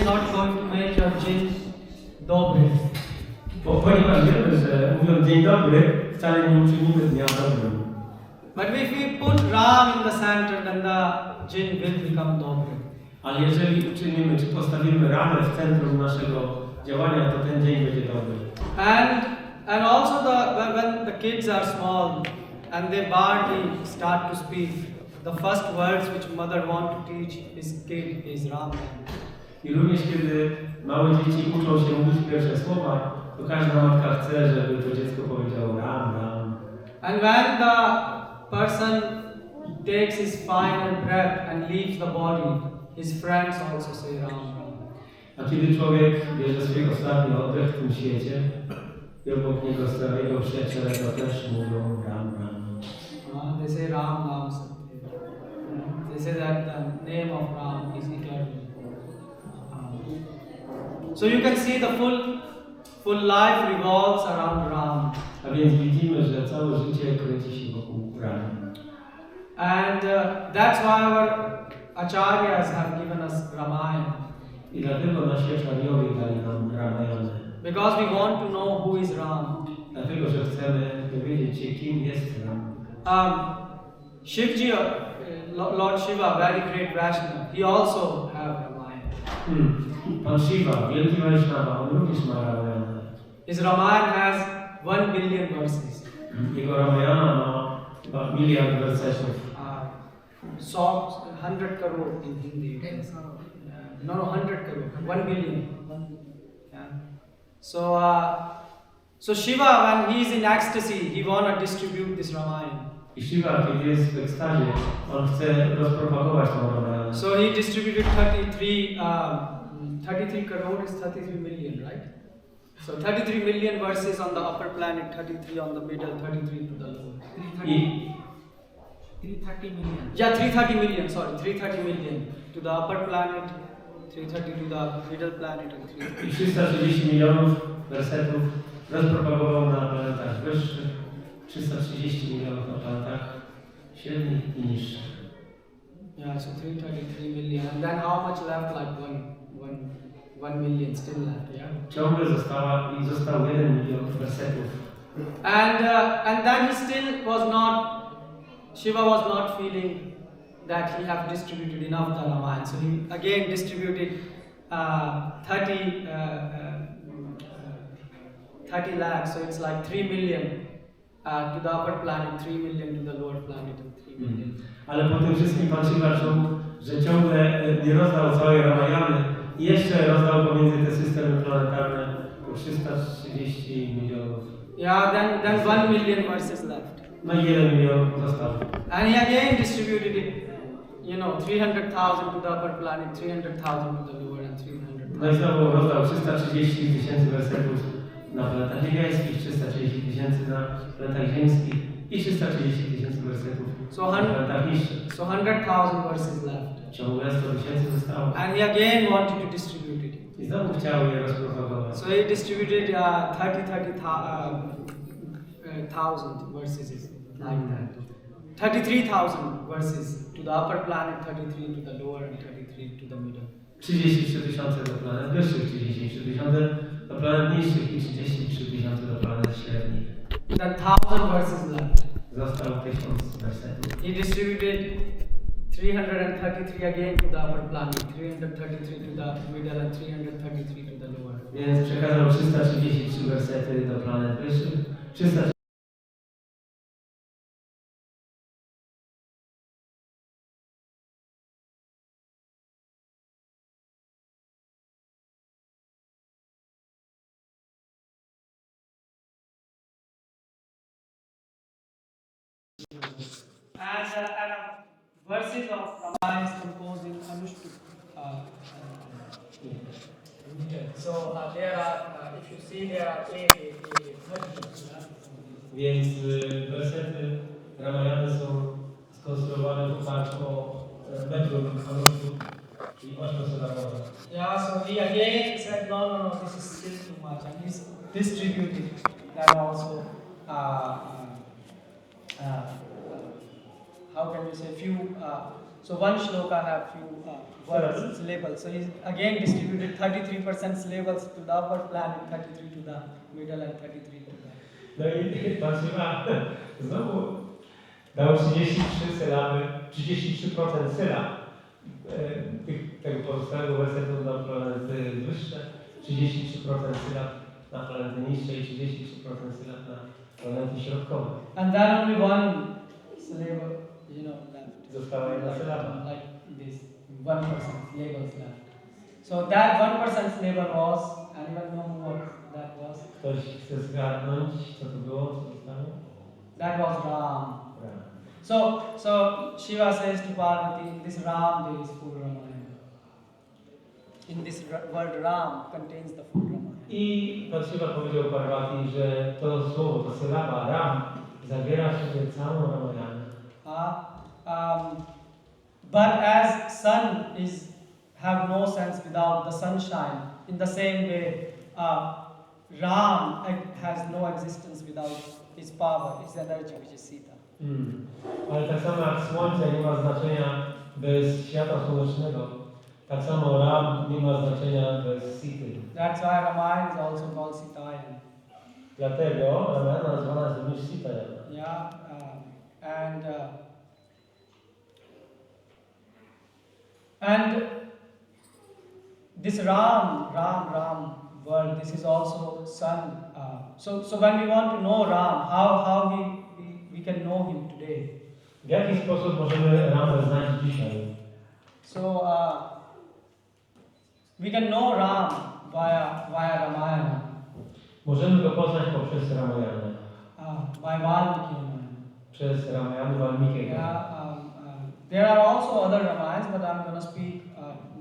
not going to make your jinn dobre. Ponieważ wiemy, że mówiąc dzień dobry, wcale nie uczynimy dnia dobrym. But if we put Ram in the center, then the jinn will become dobre. Ale jeżeli uczynimy, czy postawimy Ramę w centrum naszego działania, to ten dzień będzie dobry. And also when the kids are small and they barely start to speak, the first words which mother want to teach his kid is Ram. I również kiedy małe dzieci uczą się mówić pierwsze słowa, to każda matka chce, żeby to dziecko powiedziało Ram, Ram. And when the person takes his final breath and leaves the body, his friends also say Ram, Ram. A kiedy człowiek bierze swój ostatni oddech w tym świecie i obok niego stoi jego przyjaciele, to też mówią Ram, Ram. They say Ram, Ram, Satya. They say that the name of Ram is eternal. So you can see the full life revolves around Ram. A więc widzimy, że całe życie kręci się wokół Ramy. And that's why our acharyas have given us Ramayana. I dlatego nasi acharyowie dali nam Ramayana. Because we want to know who is Ram. Dlatego, że chcemy dowiedzieć się, kim jest Ram. Shivji, Lord Shiva, very great Vaishnava, he also have Ramayana. Pan Shiva, wielki Vaishnava, on również ma Ramayana. His Ramayana has 1 billion verses. Jego Ramayana ma chyba miliard wersetów. 100 crore in Hindi. No, 100 crore, 1 billion. Yeah. So Shiva, when he is in ecstasy, he wanna distribute this Ramayana. I Shiva, kiedy jest w ekstazie, on chce rozpropagować tą Ramayana. So he distributed 33 crore is 33 million, right? So 33 million verses on the upper planet, 33 on the middle, 33 to the lower. 330 million. Yeah, 330 million, sorry, 330 million to the upper planet, 330 to the middle planet and 330. I 330 milionów wersetów rozpropagował na planetach wyższych, 330 milionów na planetach średnich i niższych. Yeah, so 333 million. And then how much left? Like 1 million still left, yeah? Ciągle został 1 milion wersetów. And then he still was not, Shiva was not feeling that he have distributed enough the Ramayana. So he again distributed 30 lakhs. So it's like 3 million to the upper planet, 3 million to the lower planet, and 3 million. Ale po tym wszystkim Pan Shiva czuł, że ciągle nie rozdał całej Ramayany i jeszcze rozdał pomiędzy te systemy planetarne po 330 milionów. Yeah, then 1 million verses left. No i 1 milion został. And he again distributed it, 300,000 to the upper planet, 300,000 to the lower, and 300,000. No i znowu rozdał 330 tysięcy wersetów na planetach niebieskich, 330 tysięcy na planetach ziemskich i 330 tysięcy wersetów na planetach niższych. So 100,000 verses left. Ciągle 100 tysięcy zostało. And he again wanted to distribute it. I znowu chciał je rozpropagować. So he distributed 30,000 verses like that. 33,000 verses to the upper planet, 33 to the lower, and 33 to the middle. 33 tysiące do planet wyższych, 33 tysiące do planet niższych i 33 tysiące do planet średnich. Then 1,000 verses left. Został 1000 wersetów. He distributed 333 again to the upper planet, 333 to the middle, and 333 to the lower. Więc przekazał 333 wersety do planet wyższych, 300 And verses of Rama is composed in Anushtup. So there are, if you see, there are 30. Więc wersety Ramayany są skonstruowane w oparciu o metrum Anushtup, czyli 8-sylabowe. Yeah, so he again said, no, this is still too much, and he's distributed that also. How can you say, few So one shloka have few words, syllables. So he's again distributed 33% syllables to the upper planet, 33 to the middle, and 33 to the... No i Pan Shiva znowu dał 33 sylaby, 33% sylab tego pozostałego wersetu na planety wyższe, 33% sylab na planety niższe i 33% sylab na planety środkowe. And then only one syllable, left. Została jedna sylaba. Like this, 1% syllables left. So that 1% syllable was, anyone know what that was? Ktoś chce zgadnąć, co to było, co zostało? That was Ram. Ram. So Shiva says to Parvati, in this Ram there is full Ramayana. In this word Ram contains the full Ramayana. I Pan Shiva powiedział Parvati, że to słowo, to sylaba Ram zawiera w sobie całą Ramayanę. But as sun have no sense without the sunshine, in the same way, Ram has no existence without his power, his energy, which is Sita. Ale tak samo jak słońce nie ma znaczenia bez światła słonecznego, tak samo Ram nie ma znaczenia bez Sity. That's why Ramayana is also called Sitayan. Dlatego Ramayana nazwana jest również Sitayan. Yeah, and this Ram world, this is also sun. So when we want to know Ram, how we can know him today? W jaki sposób możemy Ramę znać dzisiaj? So we can know Ram via Ramayana. Możemy go poznać poprzez Ramayanę. By Valmiki Ramayana. Przez Ramayanę Valmikiego. There are also other Ramayans, but I'm going to speak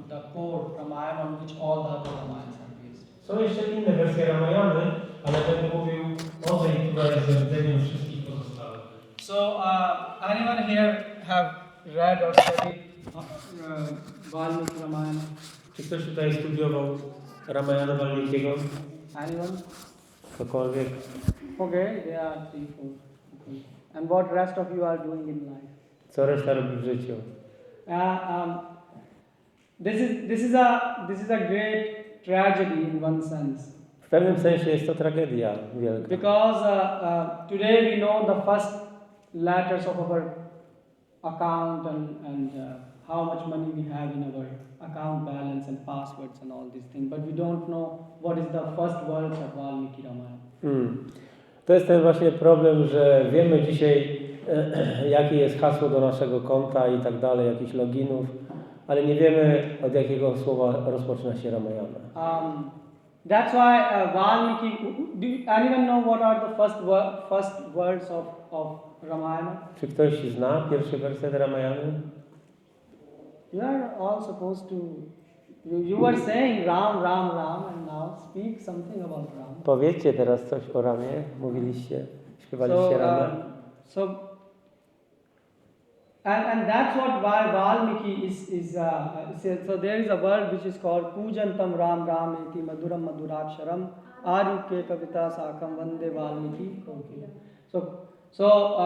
the core Ramayana on which all the other Ramayans are based. Są jeszcze inne wersje Ramayany, ale będę mówił o tej, która jest rdzeniem wszystkich pozostałych. So, anyone here have read or studied Valmiki Ramayana? Czy ktoś tutaj studiował Ramayana Valmikiego? Anyone? Cokolwiek? Okay, there are 3, 4. Okay. And what rest of you are doing in life? Co reszta robi w życiu? This is a great tragedy in one sense. W pewnym sensie jest to tragedia wielka. Because today we know the first letters of our account and how much money we have in our account balance and passwords and all these things, but we don't know what is the first words of Valmiki Ramayana. To jest ten właśnie problem, że wiemy dzisiaj, jakie jest hasło do naszego konta i tak dalej, jakichś loginów, ale nie wiemy, od jakiego słowa rozpoczyna się Ramayana. That's why Valmiki. Do anyone know what are the first words of Ramayana? Czy ktoś zna pierwszy werset Ramayany? You are all supposed to. You were saying Ram, Ram, Ram, and now speak something about Ram. Powiedzcie teraz coś o Ramie. Mówiliście, śpiewaliście Ramę. And that's what why Valmiki is so there is a word which is called Pujantam Ram Rameti Maduram Maduraksharam Arukhe Kavita Sakam Vande Valmiki. So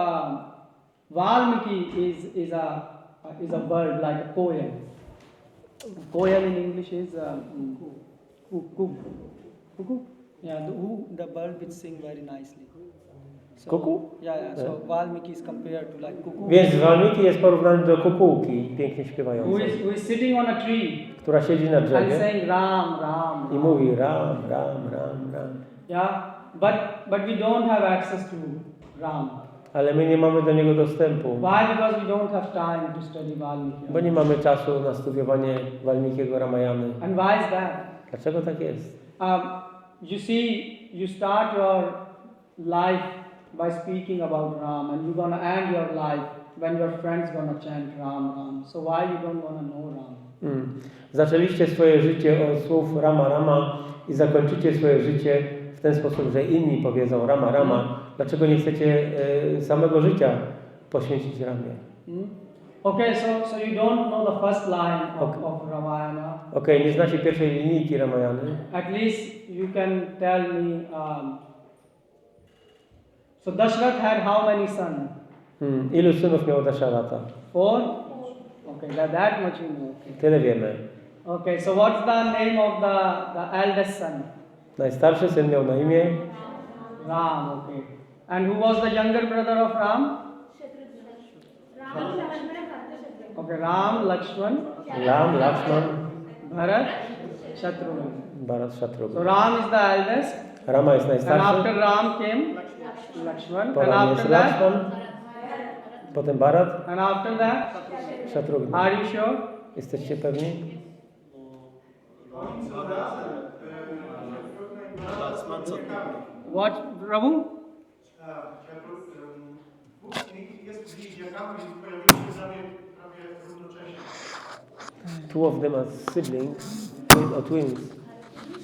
Valmiki is a bird like a koel. Koel in English is cuckoo. Yeah, the bird which sing very nicely. So, Kuku? Yeah. So Valmiki is compared to like cuckoo. Więc Valmiki jest porównany do kukułki, pięknie śpiewającej, Who is sitting on a tree która siedzi na and drzewie saying Ram, Ram. i mówi Ram, Ram, Ram, Ram. Yeah, but we don't have access to Ram. Ale my nie mamy do niego dostępu. Why? Because we don't have time to study Valmiki. Bo nie mamy czasu na studiowanie Valmikiego Ramayany. And why is that? Dlaczego tak jest? You see, you start your life by speaking about Ram, and you're gonna end your life when your friends gonna chant Ram, Ram. So why you don't wanna know Ram? Zaczęliście swoje życie od słów Rama, Rama i zakończycie swoje życie w ten sposób, że inni powiedzą Rama, Rama. Dlaczego nie chcecie samego życia poświęcić Ramie? Okay, so you don't know the first line of Ramayana. Okej, nie znacie pierwszej linijki Ramayany. At least you can tell me. So Dashrath had how many sons? Ilu synów miał Dasharata? 4. Okay, that much you know. Okay. Tyle wiemy. Okay, so what's the name of the eldest son? Najstarszy syn miał na imię Ram, okay. And who was the younger brother of Ram? Okay, Ram, Lakshman, Ram, Lakshman, Bharat, Shatrughan. Bharat, So Shatrughan. Ram is the eldest. Rama jest And najstarszy, after Ram came Lakshman. And potem after jest that, Lakshman, potem Bharat, and after that, Shatrughan. are you sure? Jesteście pewni? What, Prabhu? Two of them are siblings, or twins,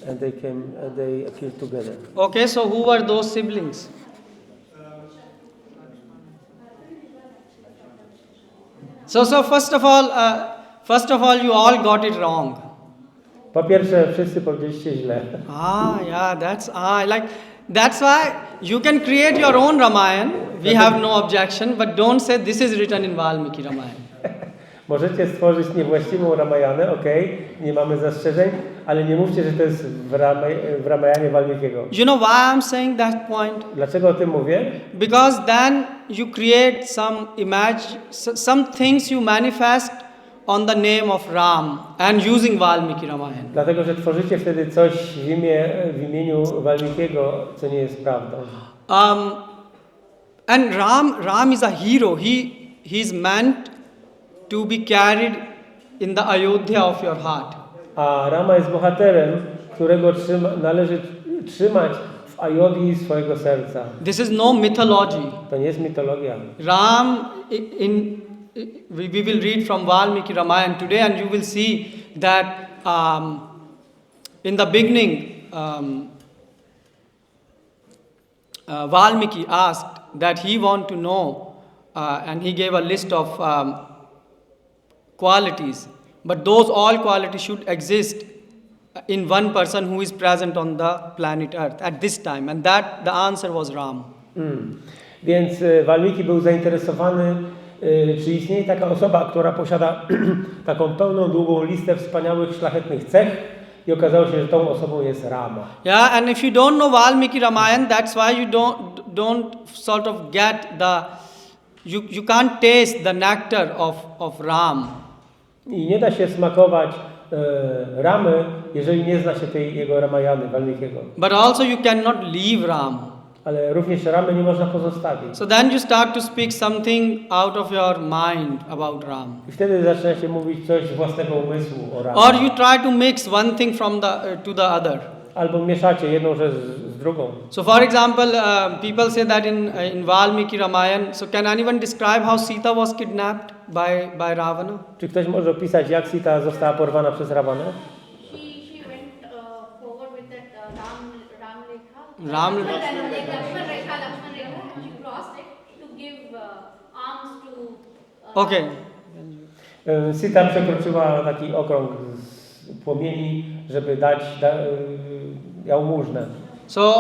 and they appeared together. Okay, so who were those siblings? So first of all, you all got it wrong. Po pierwsze, wszyscy powiedzieliście źle. Yeah, that's why you can create your own Ramayana. We have no objection, but don't say this is written in Valmiki Ramayana. Możecie stworzyć niewłaściwą Ramajanę, okej, nie mamy zastrzeżeń, ale nie mówcie, że to jest w Ramajanie Walmikiego. You know why I'm saying that point? Dlaczego o tym mówię? Because then you create some things you manifest on the name of Ram and using Valmiki Ramayana. Dlatego, że tworzycie wtedy coś w imieniu Walmikiego, co nie jest prawdą. And Ram is a hero. He's meant to be carried in the Ayodhya of your heart. A Rama jest bohaterem, którego należy trzymać w Ayodhji swojego serca. This is no mythology. To nie jest mitologia. Ram, we will read from Valmiki Ramayana today, and you will see that in the beginning, Valmiki asked that he want to know, and he gave a list of qualities, but those all qualities should exist in one person who is present on the planet Earth at this time, and that the answer was Ram. Więc Valmiki był zainteresowany, czy istnieje taka osoba, która posiada taką pełną, długą listę wspaniałych, szlachetnych cech, i okazało się, że tą osobą jest Rama. Yeah, and if you don't know Valmiki Ramayana, that's why you don't sort of get you can't taste the nectar of Ram. I nie da się smakować Ramy, jeżeli nie zna się tej jego Ramajany, Valmikiego. But also you cannot leave Ram. Ale również Ramy nie można pozostawić. So then you start to speak something out of your mind about Ram. I wtedy zaczyna się mówić coś z własnego umysłu o Ramie. Or you try to mix one thing from to the other. Albo mieszacie jedną rzecz z drugą. So for example, people say that in Valmiki Ramayana, so can anyone describe how Sita was kidnapped by Ravana? Czy ktoś może opisać, jak Sita została porwana przez Ravanę? She went forward with that Ram- Lakshman Rekha. She crossed it to give arms to. Okay. Sita przekroczyła taki okrąg z płomieni, żeby dać jałmużnę. So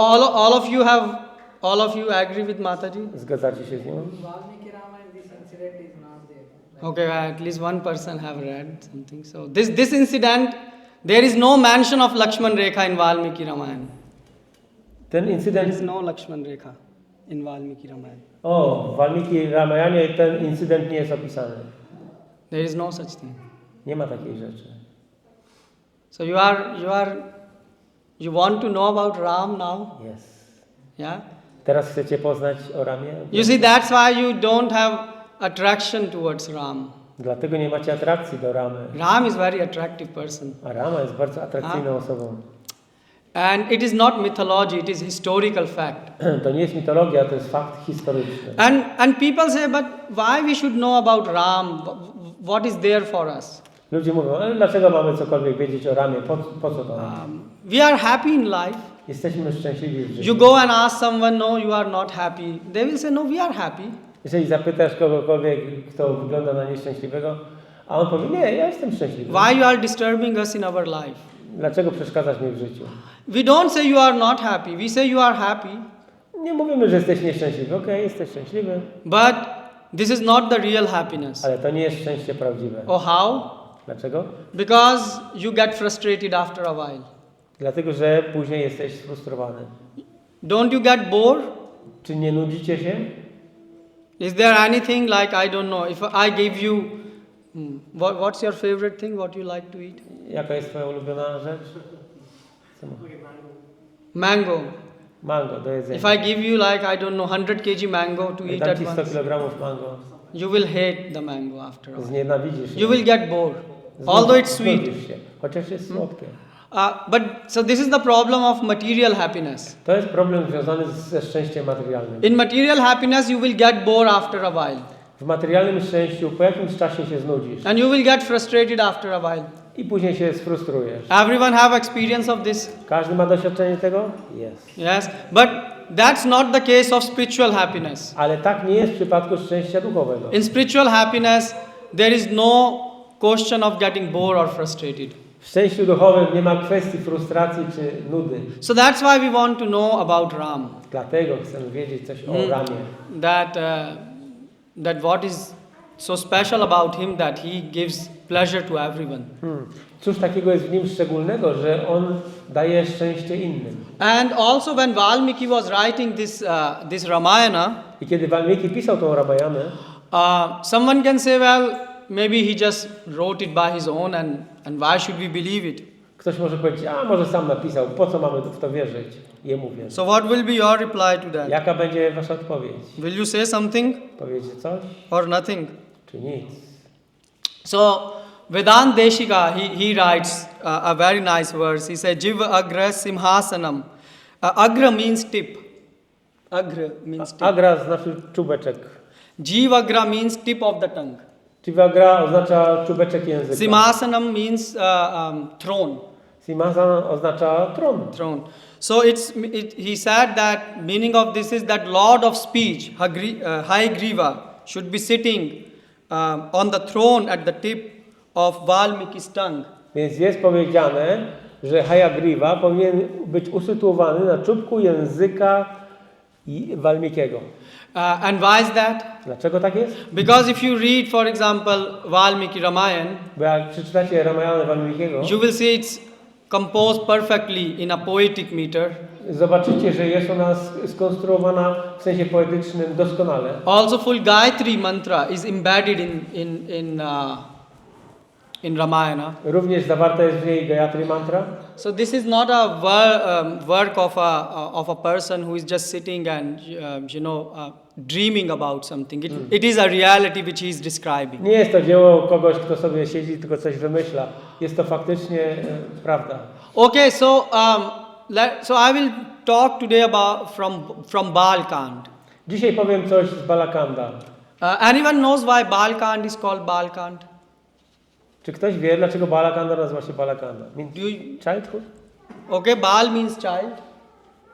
all of you agree with Mataji? Zgadzacie się z nią? Valmiki Ramayana, this incident is not there. Okay, at least one person have read something. So this incident, there is no mention of Lakshman Rekha in Valmiki Ramayana. Ten There incydent... is no Lakshman Rekha in Valmiki Ramayana. O, w Valmiki Ramayanie ten incydent nie jest opisany. There is no such thing. Nie ma takiej rzeczy. So you want to know about Ram now? Yes. Yeah? Teraz chcecie poznać o Ramie? You see, that's why you don't have attraction towards Ram. Dlatego nie macie atrakcji do Ramy. Ram is very attractive person. A Rama jest bardzo atrakcyjną osobą. And it is not mythology, it is historical fact. To nie jest mitologia, to jest fakt historyczny. And people say, but why we should know about Ram? What is there for us? Ludzie mówią, ale dlaczego mamy cokolwiek wiedzieć o Ramie? Po co to? We are happy in life. Jesteśmy szczęśliwi w życiu. You go and ask someone, no, you are not happy. They will say, no, we are happy. Jeżeli zapytasz kogokolwiek, kto wygląda na nieszczęśliwego, a on powie, nie, ja jestem szczęśliwy. Why you are disturbing us in our life? Dlaczego przeszkadzasz mi w życiu? We don't say you are not happy. We say you are happy. Nie mówimy, że jesteś nieszczęśliwy. Okej, jesteś szczęśliwy. But this is not the real happiness. Ale to nie jest szczęście prawdziwe. Oh, how? Dlaczego? Because you get frustrated after a while. Dlatego, że później jesteś sfrustrowany. Don't you get bored? Czy nie nudzicie się? Is there anything like, I don't know, if I give you, what's your favorite thing, what you like to eat? Jaka jest twoja ulubiona rzecz? Co ma? Mango. Mango do jedzenia. If I give you like, I don't know, 100 kg mango to eat Dam at ci 100 once, kg mango. you will hate the mango after a while. Znienawidzisz You will get bored, although it's sweet. Znudzisz się, chociaż jest słodkie. But so this is the problem of material happiness. To jest problem związany ze szczęściem materialnym. In material happiness, you will get bored after a while, W materialnym szczęściu po jakimś czasie się znudzisz and you will get frustrated after a while. i później się sfrustrujesz. Everyone have experience of this? Każdy ma doświadczenie tego? Jest. Yes, but that's not the case of spiritual happiness. Ale tak nie jest w przypadku szczęścia duchowego. In spiritual happiness, there is no question of getting bored or frustrated. W szczęściu duchowym nie ma kwestii frustracji czy nudy. So that's why we want to know about Ram. Dlatego chcemy wiedzieć coś o Ramie. That what is so special about him that he gives pleasure to everyone. Cóż takiego jest w nim szczególnego, że on daje szczęście innym. And also when Valmiki was writing this Ramayana, I kiedy Walmiki pisał tą Ramajanę, someone can say, well, maybe he just wrote it by his own, and why should we believe it? ktoś może powiedzieć, a może sam napisał, po co mamy w to wierzyć? Jemu wierzyć. So what will be your reply to that? Jaka będzie wasza odpowiedź? Will you say something Powiecie coś, or nothing? czy nic? So Vedant Deshika, he writes a very nice verse. He says, Jiva agra simhasanam. Agra means tip. Agra means tip. Agra znaczy czubeczek. Jivagra means tip of the tongue. Chivagra oznacza czubeczek języka. Simhasanam means throne. Simhasan oznacza tron. Throne. So he said that meaning of this is that Lord of speech, Hayagriva, should be sitting on the throne at the tip of Valmiki's tongue. Więc jest powiedziane, że Hayagriva powinien być usytuowany na czubku języka Walmikiego. And why is that? Dlaczego tak jest? Because if you read, for example, Valmiki Ramayan, Bo jak przeczytacie Ramajanę Walmikiego, you will see it's composed perfectly in a poetic meter. zobaczycie, że jest ona skonstruowana w sensie poetycznym doskonale. Also, full Gayatri mantra is embedded in Ramayana. Również zawarta jest w niej Gayatri mantra. So this is not a work of a person who is just sitting and dreaming about something. It is a reality which he is describing. Nie jest to dzieło kogoś, kto sobie siedzi, tylko coś wymyśla. Jest to faktycznie prawda. Okay, so I will talk today about from Balkand. Dzisiaj powiem coś z Balakanda. Anyone knows why Balkand is called Balkand? Czy ktoś wie, dlaczego Balakanda nazywa się Balakanda? Childhood? Okay, Bal means child.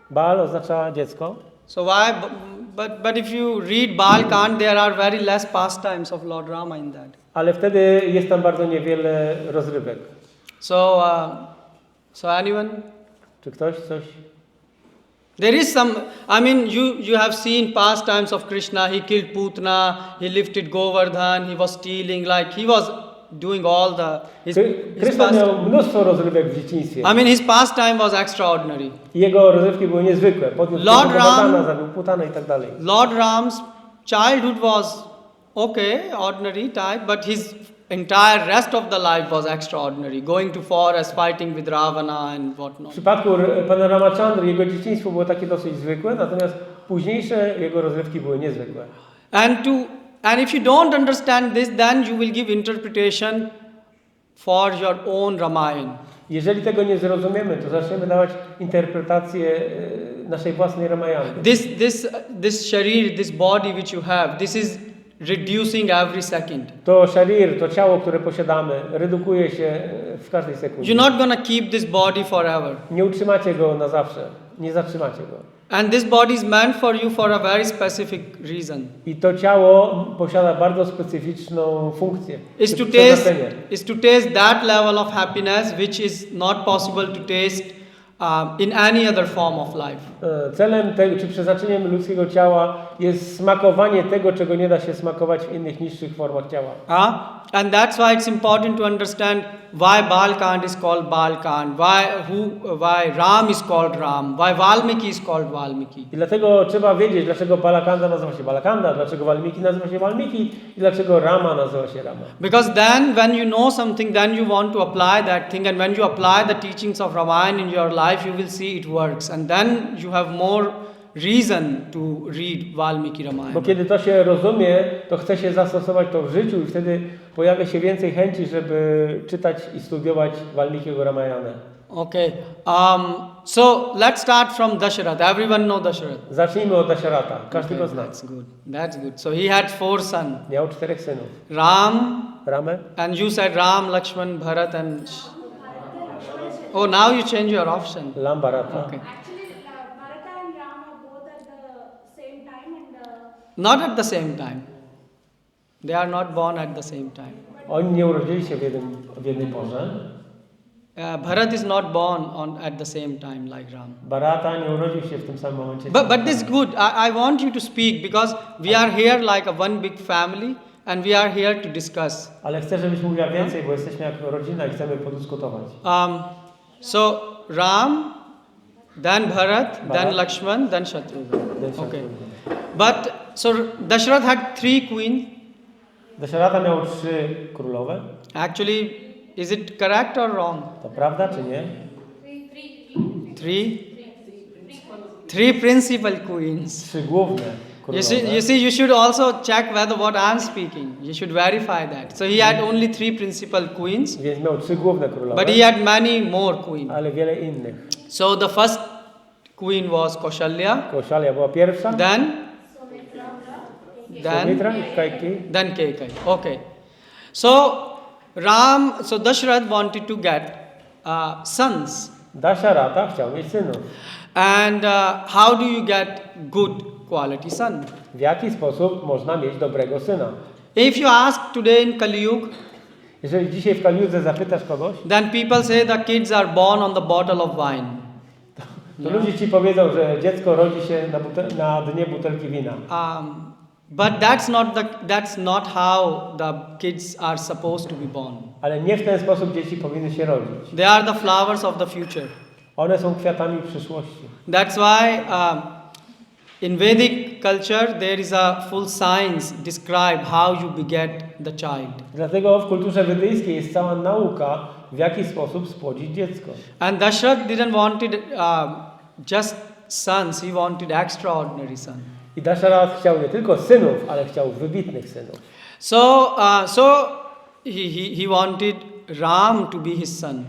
Bal oznacza dziecko. So why? But if you read Balkand, there are very less pastimes of Lord Rama in that. Ale wtedy jest tam bardzo niewiele rozrywek. So anyone? Czy ktoś coś? There is some. I mean, you have seen pastimes of Krishna. He killed Putna. He lifted Govardhan. He was stealing. Like he was doing all his Krishna miał mnóstwo rozrywek w dzieciństwie. I mean, his pastime was extraordinary. Jego rozrywki były niezwykłe. Podniósł Lord Govardhana, Ram- zabił Putanę i tak dalej. Lord Ram's childhood was okay, ordinary type, but his entire rest of the life was extraordinary. Going to forest, fighting with Ravana and W whatnot. przypadku Pana Ramaczandry jego dzieciństwo było takie dosyć zwykłe, natomiast późniejsze jego rozrywki były niezwykłe. And if you don't understand this, then you will give interpretation for your own Ramayana. Jeżeli tego nie zrozumiemy, to zaczniemy dawać interpretację naszej własnej Ramajany. This sharir, this body which you have, this is reducing every second. To sharir, to ciało, które posiadamy, redukuje się w każdej sekundzie. You're not gonna keep this body forever. Nie utrzymacie go na zawsze. Nie zatrzymacie go. And this body is meant for you for a very specific reason. I to ciało posiada bardzo specyficzną funkcję. Is to taste that level of happiness which is not possible to taste in any other form of life. Celem tego, czy przeznaczeniem ludzkiego ciała jest smakowanie tego, czego nie da się smakować w innych niższych formach ciała. And that's why it's important to understand why Balkand is called Balkand, why Ram is called Ram, why Valmiki is called Valmiki. I dlatego trzeba wiedzieć, dlaczego Balakanda nazywa się Balakanda, dlaczego Valmiki nazywa się Valmiki i dlaczego Rama nazywa się Rama. Because then when you know something, then you want to apply that thing, and when you apply the teachings of Ramayana in your life, you will see it works, and then you have more reason to read Valmiki Ramayana. Bo kiedy to się rozumie, to chce się zastosować to w życiu i wtedy pojawia się więcej chęci, żeby czytać i studiować Valmikiego Ramayana. Okay. So let's start from Dasharath. Everyone know Dasharath. Zacznijmy od Dasharata. Każdy go zna. That's good. That's good. So he had 4 sons. Miał 4 synów. Ram, Ramę. and you said Ram, Lakshman, Bharat, and... Oh, now you change your option. Lambarata. Okay. Actually, Bharata and Rama both at the same time and Not at the same time. They are not born at the same time. Oni nie urodzili się w jednej porze. Bharat is not born at the same time like Ram. Bharata nie urodził się w tym samym momencie. But this is good. I want you to speak because we are here like a one big family and we are here to discuss. Ale chcę, żebyś mówiła więcej, bo jesteśmy jako rodzina i chcemy podyskutować. So Ram, then Bharat, then Lakshman, then Shatrughan. Okay. But so Dasharath had 3 queens. Dasharata miał 3 królowe. Actually, is it correct or wrong? To prawda czy nie? 3 principal queens. 3 główne królowe. You see, you should also check whether what I'm speaking. You should verify that. So he had only 3 principal queens, Więc miał 3 główne królowe. but he had many more queens. Ale wiele innych. So the first queen was Kaushalya, Kaushalya była pierwsza. then Sumitra i Kaikeyi. then Kekai. Okay. So Dasharath wanted to get sons. Dasharata chciał mieć synów. And how do you get good quality son? W jaki sposób można mieć dobrego syna? If you ask today in Kali Yuga, Jeżeli dzisiaj w Kaliudze zapytasz kogoś, then people say the kids are born on the bottle of wine. to ludzie ci powiedzą, że dziecko rodzi się na dnie butelki wina. But that's not how the kids are supposed to be born. Ale nie w ten sposób dzieci powinny się rodzić. They are the flowers of the future. One są kwiatami przyszłości. That's why in Vedic culture there is a full science describe how you beget the child. Dlatego w kulturze wedyjskiej jest cała nauka, w jaki sposób spłodzić dziecko. And Dasharath didn't wanted just sons, he wanted extraordinary sons. I Dasharat chciał nie tylko synów, ale chciał wybitnych synów. So he wanted Ram to be his son.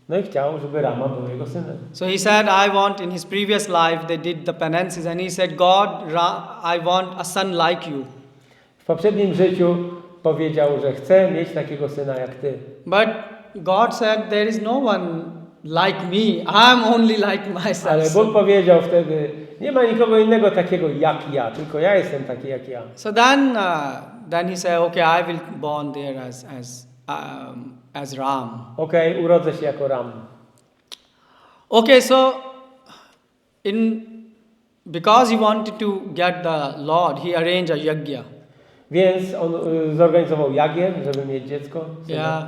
No i chciał, żeby Rama był jego synem. So he said, I want, in his previous life, they did the penances, and he said, God, I want a son like you. W poprzednim życiu powiedział, że chce mieć takiego syna jak ty. But God said, there is no one like me. I'm only like myself. Ale Bóg powiedział wtedy, nie ma nikogo innego takiego jak ja, tylko ja jestem taki jak ja. So then he said, okay, I will born there as Ram. Okej, urodzę się jako Ram. Okay, so because he wanted to get the Lord, he arranged a yajna. Więc on zorganizował jagię, żeby mieć dziecko. Syna. Yeah.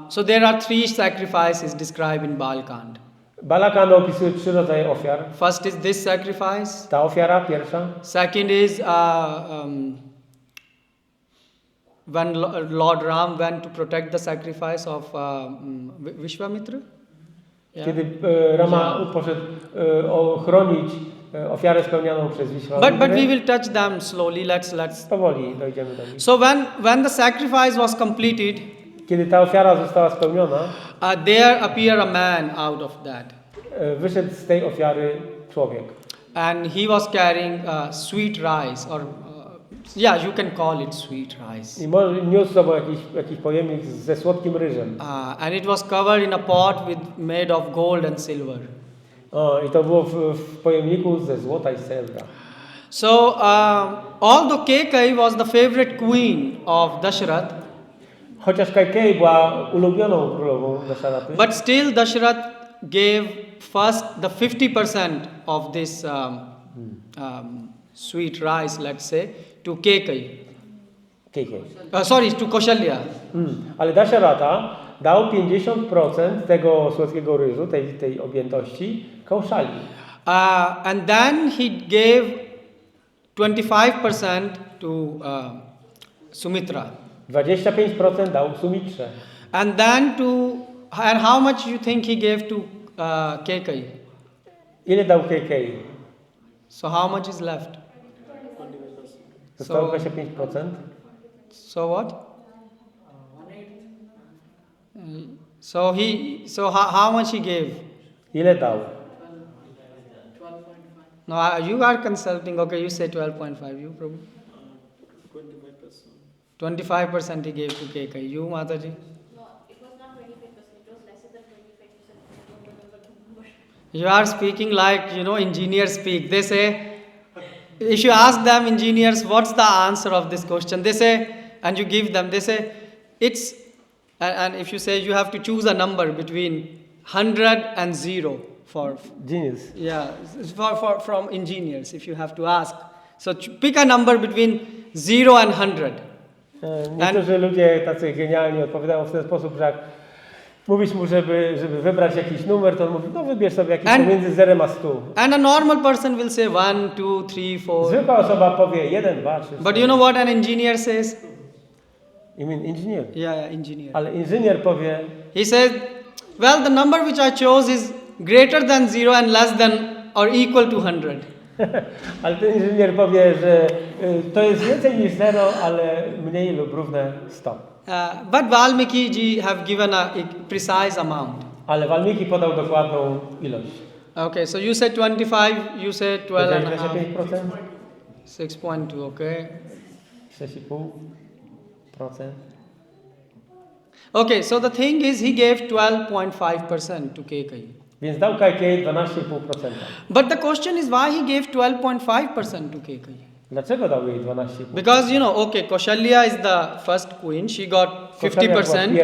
So there are 3 sacrifices described in Balkand. Balakanda opisuje 3 rodzaje ofiar. First is this sacrifice. Ta ofiara pierwsza. Second is when Lord Ram went to protect the sacrifice of Vishwamitra. Yeah. Kiedy Rama poszedł ochronić ofiarę spełnianą przez Vishwamitrę. But we will touch them slowly. Let's. Powoli dojdziemy do nich. So when the sacrifice was completed, Kiedy ta ofiara została spełniona, there appeared a man out of that, wyszedł z tej ofiary człowiek. and he was carrying sweet rice, or you can call it sweet rice. I niósł z sobą jakiś pojemnik ze słodkim ryżem. And it was covered in a pot made of gold and silver. I to było w pojemniku ze złota i srebra. So although Kekai was the favorite queen of Dasharath, Chociaż Kaikeyi była ulubioną królową Dasharaty, but still Dasharath gave first the 50% of this sweet rice, let's say, to Kekai. Sorry, to Kaushalya. Ale Dasharatha dał 50% tego słodkiego ryżu, tej objętości, Kauszali. And then he gave 25% to Sumitra. 25% dał Sumitrze. And how much you think he gave to Kekai? Ile dał Kekei? So how much is left? Zostało 25%. So what? 1/8. So how much he gave? Ile dał? 12.5. No, you are consulting. Okay, you say 12.5. You, Prabhu? 25% he gave to Kekai. You, Mataji? No, it was not 25%, it was lesser than 25%. I don't remember the number. You are speaking like, engineers speak. They say, if you ask them, engineers, what's the answer of this question? They say, and you give them, they say, it's, and if you say you have to choose a number between 100 and 0 for Genius. yeah, from engineers, if you have to ask. So pick a number between 0 and 100. Niektórzy ludzie tacy genialni odpowiadają w ten sposób, że jak mówisz mu, żeby wybrać jakiś numer, to on mówi, no wybierz sobie jakiś pomiędzy 0 a 100. And a normal person will say 1, 2, 3, 4. Zwykła osoba powie 1, 2, 3, 4. But you know what an engineer says? You mean engineer? Yeah, engineer. Ale inżynier powie, He says, well, the number which I chose is greater than 0 and less than or equal to 100. ale ten inżynier powie, że to jest więcej niż 0, ale mniej lub równe 100. But Valmiki ji have given a precise amount. Ale Valmiki podał dokładną ilość. Okay, so you said 25, you said 12 and a half. 25%? 6.2, okay. 6,5%. Okay, so the thing is he gave 12.5% to Kekai. Więc dał Kekei 12,5%. But the question is why he gave 12.5% to Kekai? Dlaczego dał jej 12,5%? Because Kaushalya is the first queen, she got Koszalnia była 50%.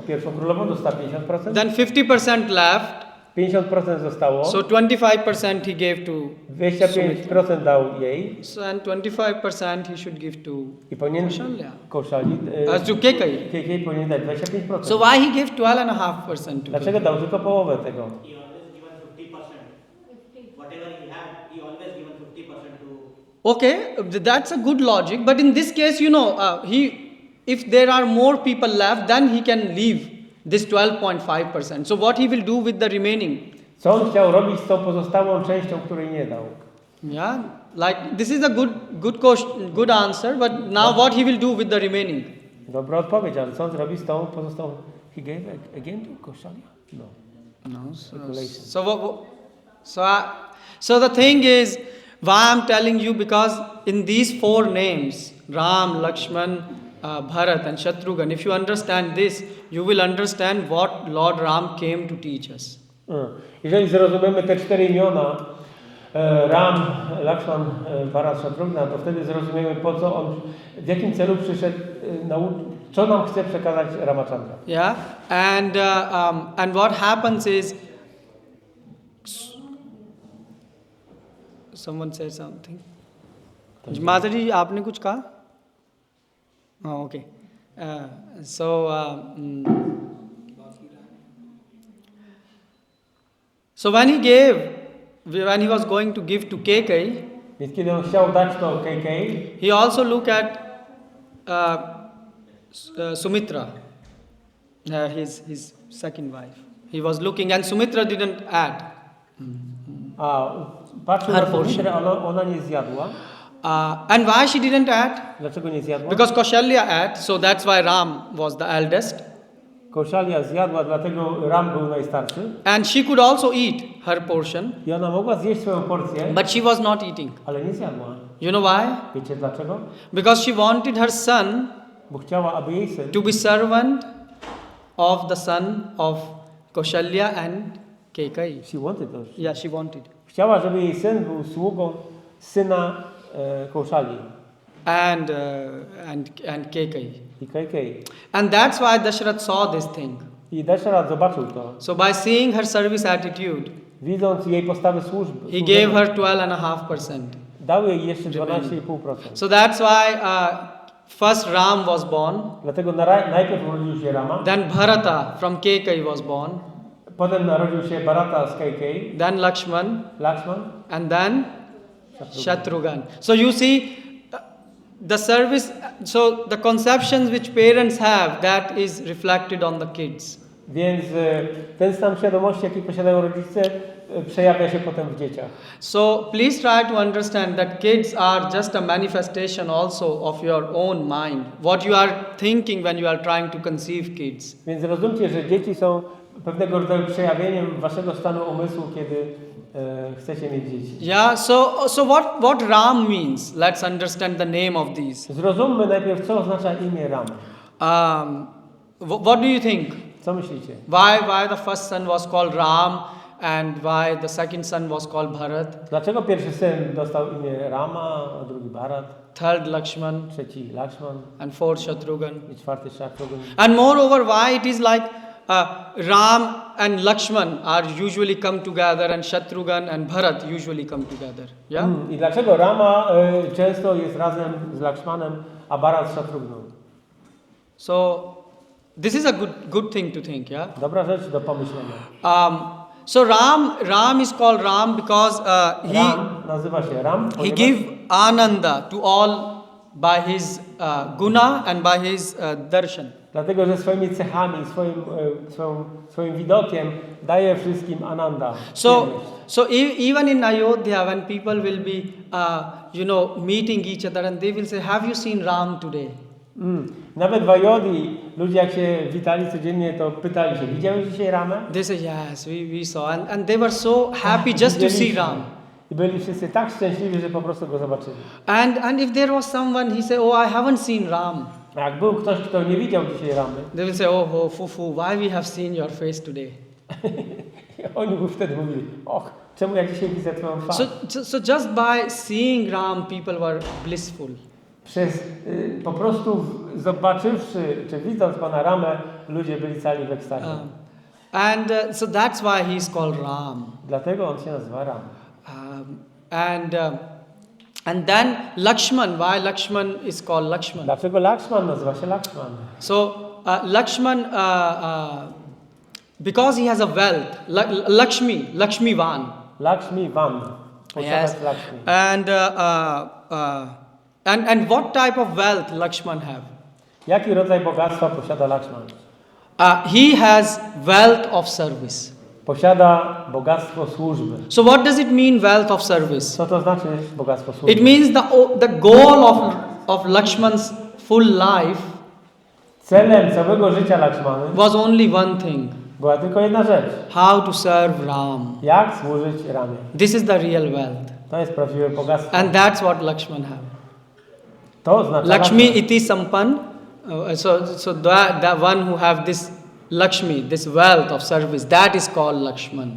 pierwszą królową dostała 50%. Then 50% left. 50% zostało. So 25% he gave to 25% dał jej. So and 25% he should give to I powinien Kaushalya. Koszali. To Kekai. Kekei powinien dać 25%. So why he gave 12.5% to Dlaczego Kekai? dał tylko połowę tego? He always given 50%. Whatever he had, he always given 50% to. Okay, that's a good logic. But in this case, if there are more people left, then he can leave this 12.5%. So what he will do with the remaining? Co on chciał robić z tą pozostałą częścią, której nie dał? Yeah, like this is a good question, good answer. But now what he will do with the remaining? Dobra odpowiedź, ale co on zrobi z tą pozostałą? He gave again to Kaushalya? No. No. Speculation. So the thing is, why I'm telling you, because in these 4 names, Ram, Lakshman, Bharat and Shatrughan, if you understand this, you will understand what Lord Ram came to teach us. Jeżeli zrozumiemy te 4 imiona, Ram, Lakshman, Bharat, Shatrughan, to wtedy zrozumiemy, po co on, w jakim celu przyszedł, co nam chce przekazać Ramachandra. Yeah, and what happens is, someone said something. Mataji, आपने कुछ कहा? Oh, okay. So when he was going to give to Kekai, Więc kiedy on chciał dać to Kekei, he also looked at Sumitra, his second wife. He was looking, and Sumitra didn't add. patrzył Her na portion. Sumitrę, ale ona nie zjadła. And why she didn't add? Dlaczego nie zjadła? Because Kaushalya ate, so that's why Ram was the eldest. Kaushalya zjadła, dlatego Ram był najstarszy. And she could also eat her portion, I ona mogła zjeść swoją porcję, but she was not eating. ale nie zjadła. You know why? Wiecie dlaczego? Because she wanted her son Bo chciała, aby jej syn to be servant of the son of Kaushalya and Kekai. She wanted those. Yeah, she wanted. Chciała, żeby jej syn był sługą syna Kauszali And Kekai. i Kekei. And that's why Dashrath saw this thing. I Deszrat zobaczył to. So by seeing her service attitude, Widząc jej postawy służby, he gave her 12.5%. dał jej jeszcze 12,5%. So that's why first Ram was born, Dlatego najpierw urodził się Rama, then Bharata from Kekai was born, potem narodził się Bharata z Keikei, then Lakshman, Lakshman, and then Shatrughan. So you see, the service, so the conceptions which parents have, that is reflected on the kids. Więc ten stan świadomości, jaki posiadają rodzice, przejawia się potem w dzieciach. So please try to understand that kids are just a manifestation also of your own mind. What you are thinking when you are trying to conceive kids. Więc rozumcie, że dzieci są pewnego rodzaju przejawieniem waszego stanu umysłu, kiedy chcecie mieć dzieci. Yeah, so what Ram means? Let's understand the name of these. Zrozummy najpierw, co oznacza imię Rama. What do you think? Co myślicie? Why the first son was called Ram and why the second son was called Bharat, Dlaczego pierwszy syn dostał imię Rama, a drugi Bharat, third Lakshman, trzeci Lakshman and fourth Shatrughan? i czwarty Shatrughan? And moreover, why it is like Ram and Lakshman are usually come together and Shatrughan and Bharat usually come together. Yeah? I dlaczego Rama często jest razem z Lakshmanem, a Bharat z Shatrughaną? So this is a good thing to think. Yeah. Dobra rzecz do pomyślenia. So Ram is called Ram because Ram nazywa się Ram, he ponieważ give ananda to all by his guna and by his darshan. dlatego, że swoimi cechami, swoim widokiem daje wszystkim ananda. So even in Ayodhya, when people will be, meeting each other and they will say, "Have you seen Ram today?" Nawet w Ayodhji ludzie jak się witali codziennie, to pytali się, widziałeś dzisiaj Ramę? They say, "Yes, we saw," and they were so happy just to see Ram. I byli wszyscy tak szczęśliwi, że po prostu go zobaczyli. And if there was someone, he said, "Oh, I haven't seen Ram." A jak był ktoś, kto nie widział dzisiaj Ramy, They will say, "Oh, fufu, why we have seen your face today?" oni by wtedy mówili, och, czemu ja dzisiaj widzę twoją twarz? So just by seeing Ram, people were blissful. Po prostu zobaczywszy, czy widząc Pana Ramę, ludzie byli cali w ekstazie. So that's why he is called Ram. Dlatego on się nazywa Ram. And then Lakshman, why Lakshman is called Lakshman? Dlaczego Lakshman nazywa się Lakshman? So Lakshman, because he has a wealth, Lakshmivan. Lakshmivan. Yes. Lakshmi. And what type of wealth Lakshman have? Jaki rodzaj bogactwa posiada Lakshman? He has wealth of service. Posiada bogactwo służby. So what does it mean, wealth of service? Co to znaczy bogactwo służby? It means the goal of Lakshman's full life Celem całego życia Lakshmany was only one thing: była tylko jedna rzecz. how to serve Ram. Jak służyć Ramie. This is the real wealth, To jest prawdziwe bogactwo. and that's what Lakshman have. To oznacza Lakshmi Lakshman. iti sampan. So the one who have this Lakshmi, this wealth of service, that is called Lakshman.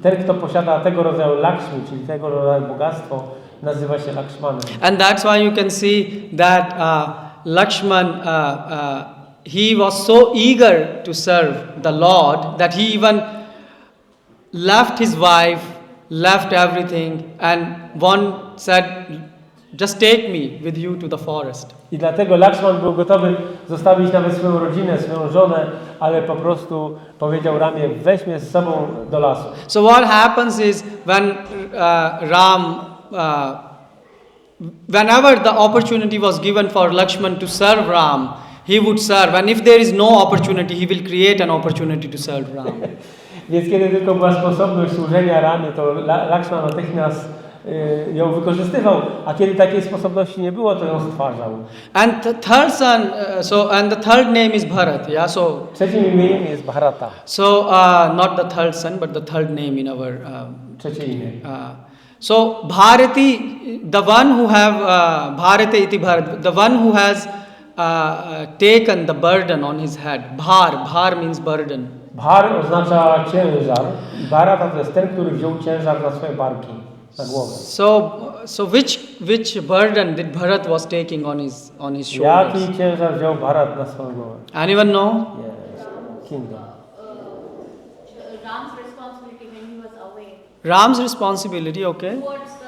Ten, kto posiada tego rodzaju Lakshmi, czyli tego rodzaju bogactwo, nazywa się Lakshmanem. And that's why you can see that Lakshman, he was so eager to serve the Lord that he even left his wife, left everything, and one said, "Just take me with you to the forest." I dlatego Lakshman był gotowy zostawić nawet swoją rodzinę, swoją żonę, ale po prostu powiedział Ramie, weź mnie z sobą do lasu. So what happens is when whenever the opportunity was given for Lakshman to serve Ram, he would serve, and if there is no opportunity, he will create an opportunity to serve Ram. Więc kiedy tylko była sposobność służenia Ramie, to Lakshman natychmiast ją wykorzystywał, a kiedy takiej sposobności nie było, to ją stwarzał. And the third son, and the third name is Bharat. Yeah, so Trzecim imieniem jest Bharata. so not the third son, but the third name in our. Trzecie imię. So Bharati, the one who have Bharati iti Bharat, the one who has taken the burden on his head. Bhar means burden. Bhar oznacza ciężar. Bharata to jest ten, który wziął ciężar na swoje barki, na głowę. So which burden did Bharat was taking on his shoulders? Jaki ciężar wziął Bharat na swoją głowę? Anyone know? Yes. Kingdom. Ram's responsibility, okay, Towards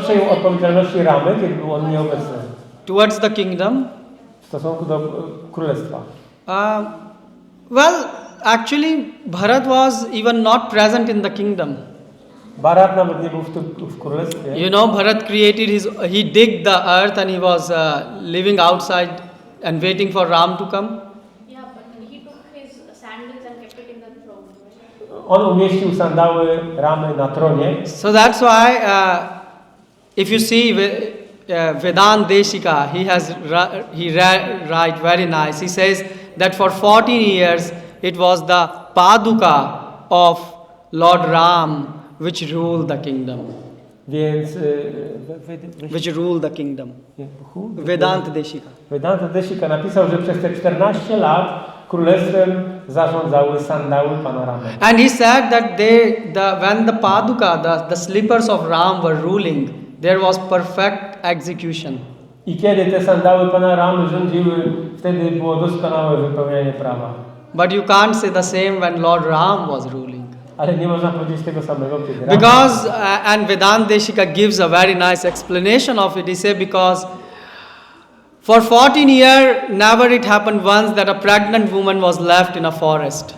Przejął odpowiedzialności Ramy, kiedy był on nieobecny towards the kingdom. w stosunku do królestwa. Well, actually, Bharat was even not present in the kingdom. Bharat nawet nie był w królestwie. You know, Bharat created he digged the earth and he was living outside and waiting for Ram to come. Yeah, but he took his sandals and kept it in the throne. On umieścił sandały Ramy na tronie. So that's why, if you see Vedant Deshika, he write very nice. He says that for 14 years it was the Paduka of Lord Ram which ruled the kingdom. Więc Which ruled the kingdom. Vedant Deshika. Vedanta Deshika napisał, że przez te 14 lat królestwem zarządzały sandały Pana Ramy. And he said that when the Paduka, the slippers of Ram were ruling, there was perfect execution. I kiedy te sandały Pana Ramy rządziły, wtedy było doskonałe wypełnianie prawa. But you can't say the same when Lord Ram was ruling. Ale nie można powiedzieć tego samego, kiedy Rama. Because, and Vedanta Deshika gives a very nice explanation of it. He said, because for 14 years, never it happened once that a pregnant woman was left in a forest.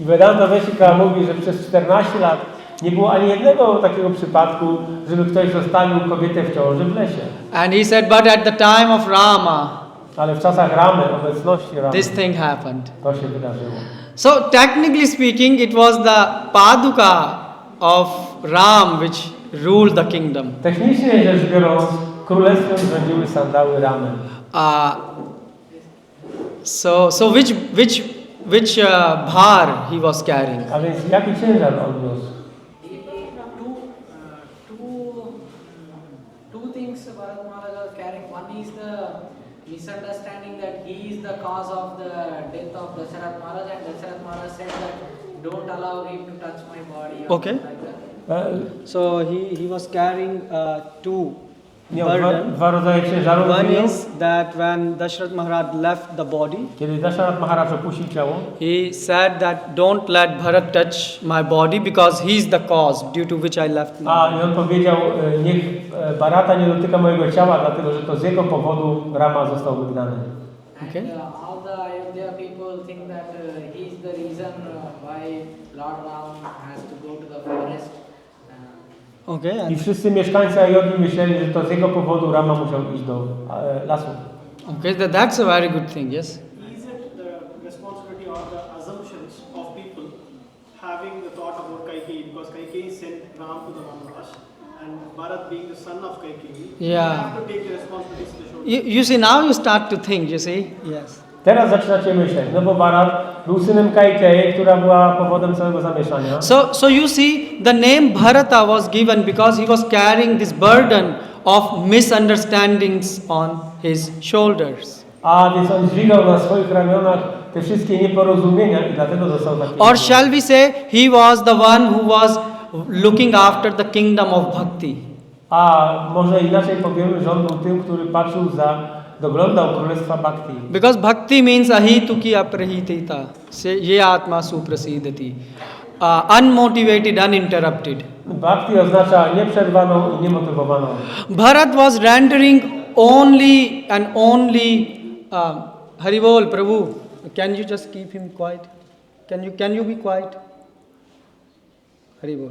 I Vedanta Deshika mówi, że przez 14 lat nie było ani jednego takiego przypadku, żeby ktoś zostawił kobietę w ciąży w lesie. And he said, but at the time of Rama, Ale w czasach Ramy, obecności Ramy, this thing happened. to się wydarzyło. So technically speaking, it was the Paduka of Ram which ruled the kingdom. Technicznie rzecz biorąc, królestwem rządziły sandały Ramy. So which bhar he was carrying? A więc jaki ciężar on niósł? Two things Bharat Maharaj was carrying. One is the misunderstanding that he is the cause of the death of Dasharatha Maharaj, and Dasharatha Maharaj said that don't allow him to touch my body. Or Okay. like that. So he was carrying two Miał burden. dwa rodzaje ciężarów. One is that when Dashrath Maharaj left the body, Kiedy Dasharatha Maharaj opuścił ciało, he said that don't let Bharat touch my body because he is the cause due to which I left my i on powiedział, niech Bharata nie dotyka mojego ciała, dlatego że to z jego powodu Rama został wygnany. Okay. And all the Ayodhya people think that he is the reason why Lord Ram has to go to the forest. Okay. I And, wszyscy mieszkańcy Ayodhyi myśleli, że to z jego powodu Rama musiał iść do lasu. okay. That's a very good thing. Yes. Is it the responsibility or the assumptions of people having the thought about Kaikeyi, because Kaikeyi sent Ram to the Vanaras, and Bharat being the son of Kaikeyi, Yeah. you have to take the responsibilities to the shoulder. You see, now you start to think. You see. Yes. Teraz zaczynacie myśleć, no bo Bharat był synem Kaikeyi, która była powodem całego zamieszania. So you see, the name Bharata was given because he was carrying this burden of misunderstandings on his shoulders. A więc on dźwigał na swoich ramionach te wszystkie nieporozumienia i dlatego został taki. Or shall we say, he was the one who was looking after the kingdom of bhakti. A może inaczej powiemy, że on był tym, który doglądał królestwa Bhakti. Because bhakti means ahituki aprahitita, ye atma suprasidati, unmotivated, uninterrupted. Bhakti oznacza nieprzerwaną i niemotywowaną. Bharat was rendering only and only. Haribol, Prabhu, can you just keep him quiet? Can you be quiet? Haribol.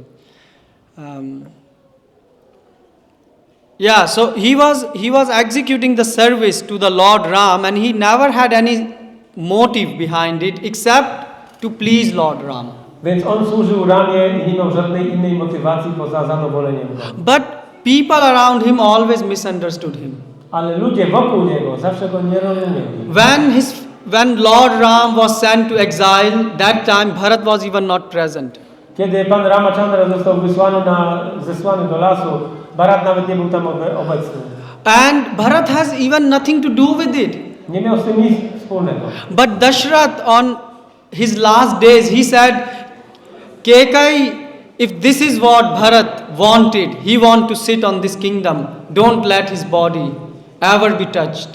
Yeah, so he was executing the service to the Lord Ram, and he never had any motive behind it except to please Lord Ram. Więc on służył Ramie i nie miał żadnej innej motywacji poza zadowoleniem go. But people around him always misunderstood him. Ale ludzie wokół niego zawsze go nie rozumieli. When Lord Ram was sent to exile, that time Bharat was even not present. Kiedy pan Ramachandra został zesłany do lasu, Bharat nawet nie był tam obecny. And Bharat has even nothing to do with it. Nie miał z tym nic wspólnego. But Dashrath on his last days, he said, Kekai, if this is what Bharat wanted, he want to sit on this kingdom, don't let his body ever be touched.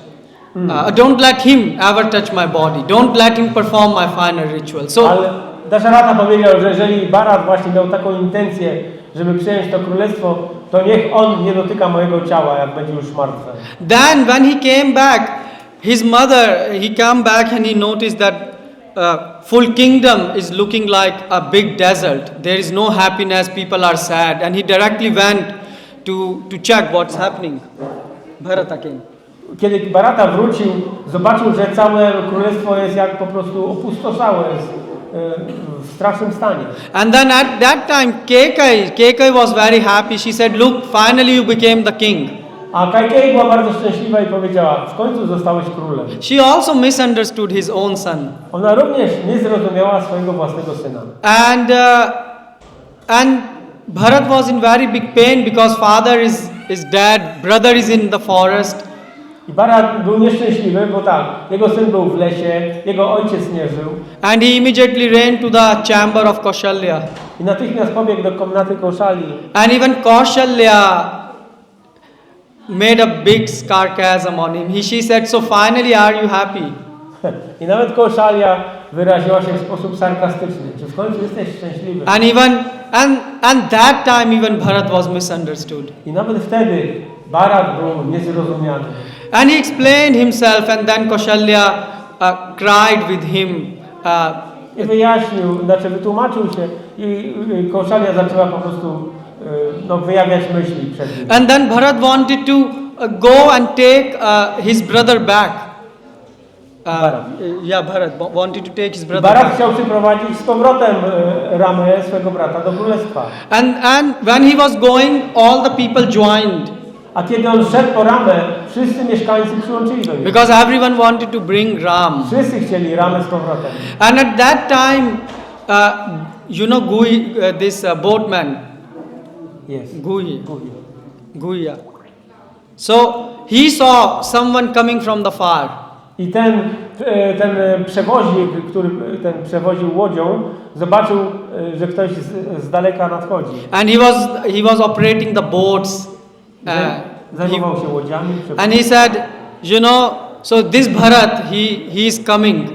Don't let him ever touch my body. Don't let him perform my final ritual. So, Ale Dasharata powiedział, że jeżeli Bharat właśnie miał taką intencję, żeby przyjąć to królestwo, to niech on nie dotyka mojego ciała, jak będzie już martwe. Then when he came back, his mother, he came back and he noticed that full kingdom is looking like a big desert. There is no happiness, people are sad. And he directly went to check what's happening. Bharata came. Kiedy Bharata wrócił, zobaczył, że całe królestwo jest jak po prostu opustoszałe, jest w strasznym stanie. And then at that time, Kekai was very happy. She said, look, finally you became the king. A Kaikei była bardzo szczęśliwa i powiedziała, w końcu zostałeś królem. She also misunderstood his own son. Ona również nie zrozumiała swojego własnego syna. And Bharat was in very big pain because father is dead, brother is in the forest. I Bharat był nieszczęśliwy, bo tak, jego syn był w lesie, jego ojciec nie żył. And he immediately ran to the chamber of Kaushalya. I natychmiast pobiegł do komnaty Koszali. And even Kaushalya made a big sarcasm on him. She said, so finally are you happy? I nawet Koszalia wyraziła się w sposób sarkastyczny. Czy w końcu jesteś szczęśliwy? And that time even Bharat was misunderstood. I nawet wtedy Bharat był niezrozumiany. And he explained himself and then Kaushalya cried with him. I wyjaśnił, znaczy wytłumaczył się i Koszalia zaczęła po prostu wyjawiać myśli przed nim. And then Bharat wanted to go and take his brother back. Bharat wanted to take his brother Bharat back. chciał przyprowadzić z powrotem Ramę, swego brata, do królestwa. And when he was going, all the people joined. A kiedy on szedł po Ramę, wszyscy mieszkańcy przyłączyli do niego. Because everyone wanted to bring Ram. Wszyscy chcieli Ramę z powrotem. And at that time, this boatman, Yes. Guya. So he saw someone coming from the far. I ten przewoźnik, który ten przewoził łodzią, zobaczył, że ktoś z daleka nadchodzi. And he was operating the boats. Zajmował się łodziami. And he said, so this Bharat, he is coming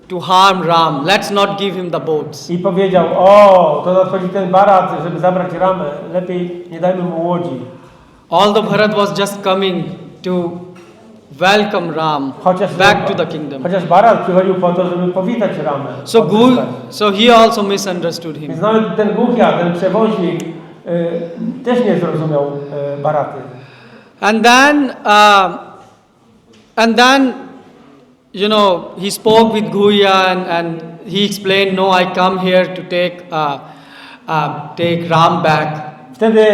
to harm Ram. Let's not give him the boats. I powiedział, to nadchodzi ten Bharat, żeby zabrać Ramę. Lepiej nie dajmy mu łodzi. Although Bharat was just coming to welcome Ram back to the kingdom. Chociaż Bharat przychodził po to, żeby powitać Ramę. So he also misunderstood him. Więc nawet ten Guhya, ten przewoźnik, też nie zrozumiał Bharaty. And then he spoke with Guhya and he explained, no, I come here to take Ram back. Wtedy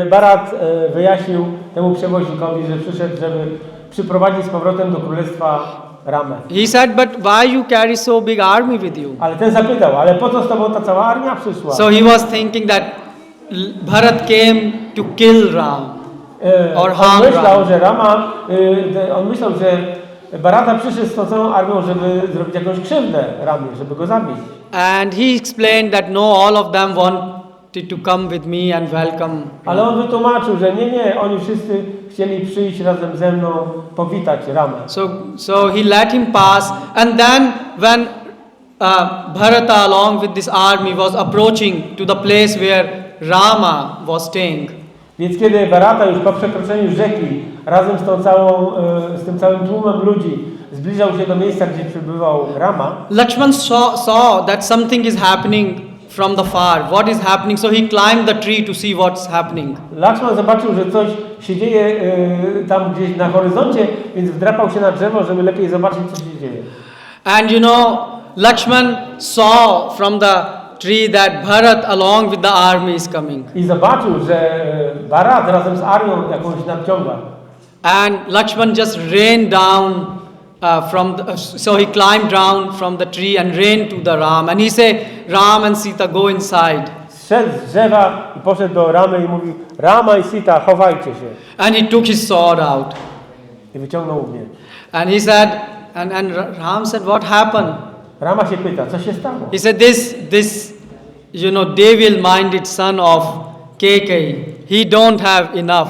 Bharat wyjaśnił temu przewoźnikowi, że przyszedł, żeby przyprowadzić z powrotem do królestwa Ramę. He said, but why you carry so big army with you? Ale ten zapytał, ale po co z tobą ta cała armia przyszła? So he was thinking that Bharat came to kill Ram or harm Ram. On myślał, że Bharata przyszedł z tą całą armią, żeby zrobić jakąś krzywdę Ramie, żeby go zabić. And he explained that no, all of them wanted to come with me and welcome. Ale on wytłumaczył, że nie, oni wszyscy chcieli przyjść razem ze mną, powitać Ramę. So he let him pass, and then when Bharata along with this army was approaching to the place where Rama was staying. Więc kiedy Bharata już po przekroczeniu rzeki razem z tym całym tłumem ludzi zbliżał się do miejsca, gdzie przebywał Rama, Lakshman saw that something is happening from the far. What is happening? So he climbed the tree to see what's happening. Lakshman zobaczył, że coś się dzieje tam gdzieś na horyzoncie, więc wdrapał się na drzewo, żeby lepiej zobaczyć, co się dzieje. And Lakshman saw from the tree that Bharat along with the army is coming. I zobaczył, że Bharat razem z armią jakąś nadciąga. And Lakshman just ran down so he climbed down from the tree and ran to the Ram. And he said, Ram and Sita, go inside. Zszedł z drzewa i poszedł do Ramy i mówił, Rama i Sita, chowajcie się. And he took his sword out. I wyciągnął miecz. And he said, and Ram said, what happened? Rama się pyta, co się stało? He said, this devil-minded son of Kekai, he don't have enough.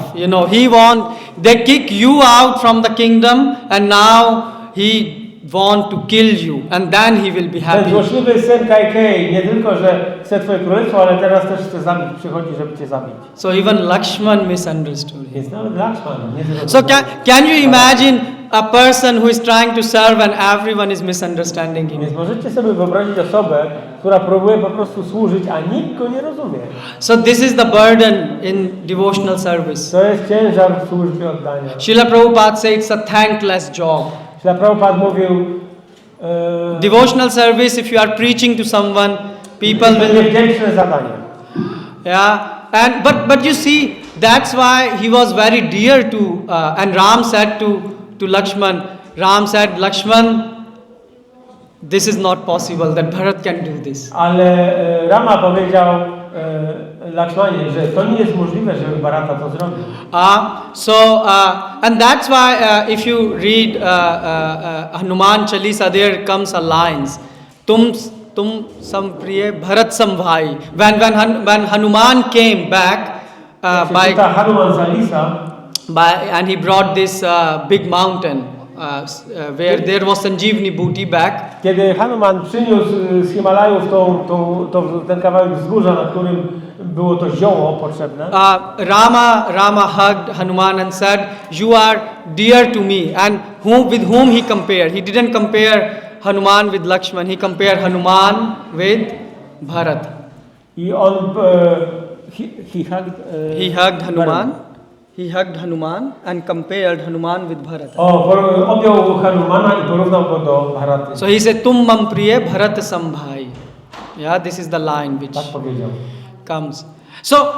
They kick you out from the kingdom, and now he want to kill you, and then he will be Ten happy. złośliwy syn Kajkei nie tylko, że chce Twoje królestwo, ale teraz też chce zabić, przychodzi, żeby Cię zabić. So even Lakshman misunderstood him. Więc nawet Lakshman nie zrozumiał. So can you imagine a person who is trying to serve and everyone is misunderstanding him? Więc możecie sobie wyobrazić osobę, która próbuje po prostu służyć, a nikt go nie rozumie. So this is the burden in devotional service. To jest ciężar w służbie oddania. Srila Prabhupada said it's a thankless job. Śla Prabhupada mówił, Devotional service, if you are preaching to someone, people to will... niewdzięczne zadanie. Yeah, and but you see, that's why he was very dear to, and Ram said to Lakshman, Ram said, Lakshman, this is not possible, that Bharat can do this. Ale Rama powiedział Lakshmanie, że to nie jest możliwe, żeby Bharata to zrobił. And that's why if you read Hanuman Chalisa, there comes a lines, tum sampriye Bharat samvai. When Hanuman came back Ta Hanuman Chalisa, and he brought this big mountain where there was Sanjeevani booty back. kiedy Hanuman przyniósł z Himalajów ten kawałek wzgórza, na którym było to zioło potrzebne, Rama hugged Hanuman and said, "You are dear to me." And with whom he compared? He didn't compare Hanuman with Lakshman. He compared Hanuman with Bharat. i on He hugged Hanuman. He hugged Hanuman and compared Hanuman with Bharat. objął Hanumana i porównał go do Bharaty. So he said, "Tum mam priye Bharat sambhai." Yeah, this is the line which Tak powiedział. comes.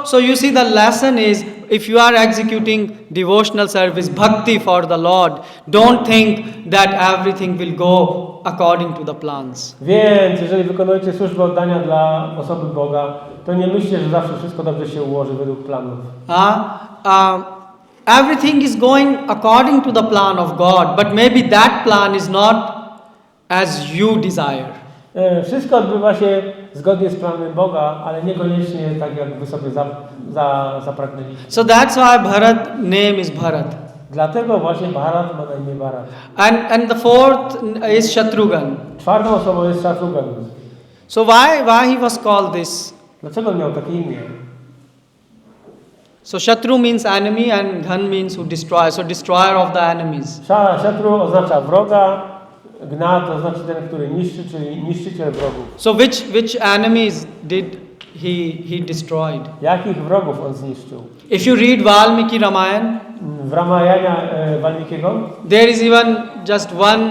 So you see, the lesson is, if you are executing devotional service, bhakti for the Lord, don't think that everything will go according to the plans. Więc jeżeli wykonujecie służbę oddania dla osoby Boga, to nie myślcie, że zawsze wszystko dobrze się ułoży według planów. Everything is going according to the plan of God, but maybe that plan is not as you desire. Wszystko odbywa się zgodnie z planem Boga, ale niekoniecznie tak, jak wy sobie zapragnęliście. So that's why Bharat name is Bharat. Dlatego właśnie Bharat ma na imię Bharat. And the fourth is Shatrughan. Czwartą osobą jest Shatrughan. So why he was called this? Dlaczego miał takie imię? So Shatru means enemy and Ghan means who destroys. So destroyer of the enemies. Shatru oznacza wroga, Gna to znaczy ten, który niszczy, czyli niszczyciel wrogów. So which enemies did he destroyed? Jakich wrogów on zniszczył? If you read Valmiki Ramayan, W Ramayana Valmikiego there is even just one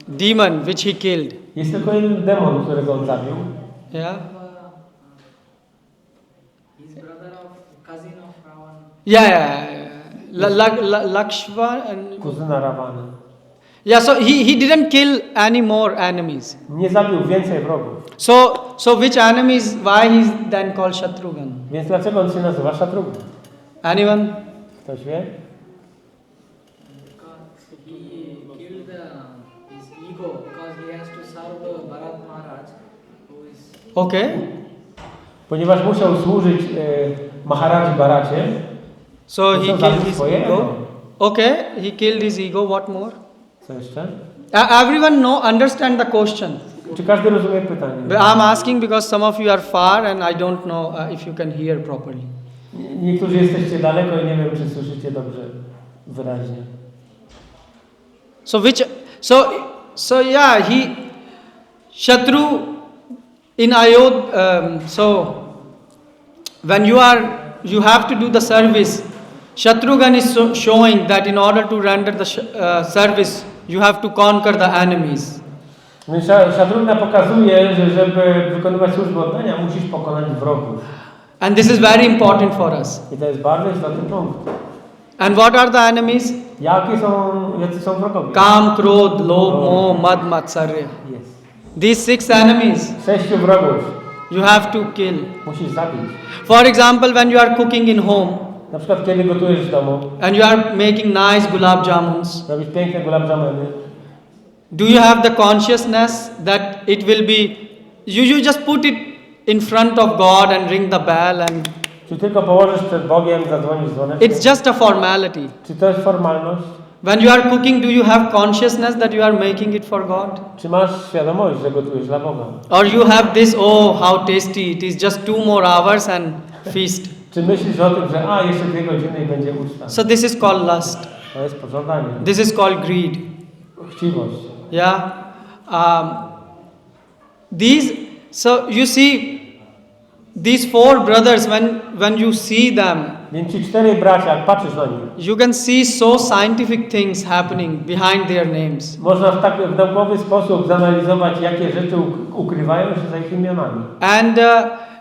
demon which he killed. jest tylko jeden demon, którego on zabił. Yeah. He's brother of cousin of Ravan. Yeah. Lakshman and Kuzyna Ravany. yeah. So he didn't kill any more enemies. Nie zabił więcej wrogów. So which enemies? Why he's then called Shatrughan? Więc dlaczego on się nazywa Shatrughan? Anyone? Ktoś wie? Because he killed his ego because he has to serve Bharat Maharaj, who is Okay. Ponieważ musiał służyć Maharadzi Bharacie, So he musiał killed zabić his swoje ego. ego. Okay, he killed his ego. What more? Co jeszcze? Everyone understand the question. Czy każdy rozumie pytanie? But I'm asking because some of you are far and I don't know if you can hear properly. Niektórzy jesteście daleko i nie wiem, czy słyszycie dobrze, wyraźnie. So yeah, Shatru in Ayodhya. So when you have to do the service, Shatrughan is showing that in order to render the service, you have to conquer the enemies. Shatrughan pokazuje, że żeby wykonywać służbę oddania, musisz pokonać wrogów. And this is very important for us. I to jest bardzo istotny punkt. And what are the enemies? Jacy są wrogowie? Kam, Krodh, Lobh, Moh, Mad, Matsarya. Jest. These 6 enemies 6 wrogów you have to kill. musisz zabić. For example, when you are cooking in home Na przykład kiedy gotujesz w domu, and you are making nice gulab jamuns, robisz piękne gulab jamuny. do you have the consciousness that it will be, you just put it in front of God and ring the bell and Czy tylko położysz przed Bogiem, zadzwonisz dzwoneczkiem? it's just a formality. Czy to jest formalność? When you are cooking, do you have consciousness that you are making it for God? Czy masz świadomość, że gotujesz dla Boga? Or you have this, oh, how tasty, it is just 2 more hours and feast. Czy myślisz o tym, że jeszcze 2 godziny i będzie uczta? So this is called lust. To jest pożądanie. This is called greed. Chciwość. Yeah. So you see, these 4 brothers, when you see them, Więc ci 4 bracia, jak patrzysz na nich, you can see so scientific things happening behind their names. można w naukowy sposób zanalizować, jakie rzeczy ukrywają się za ich imionami.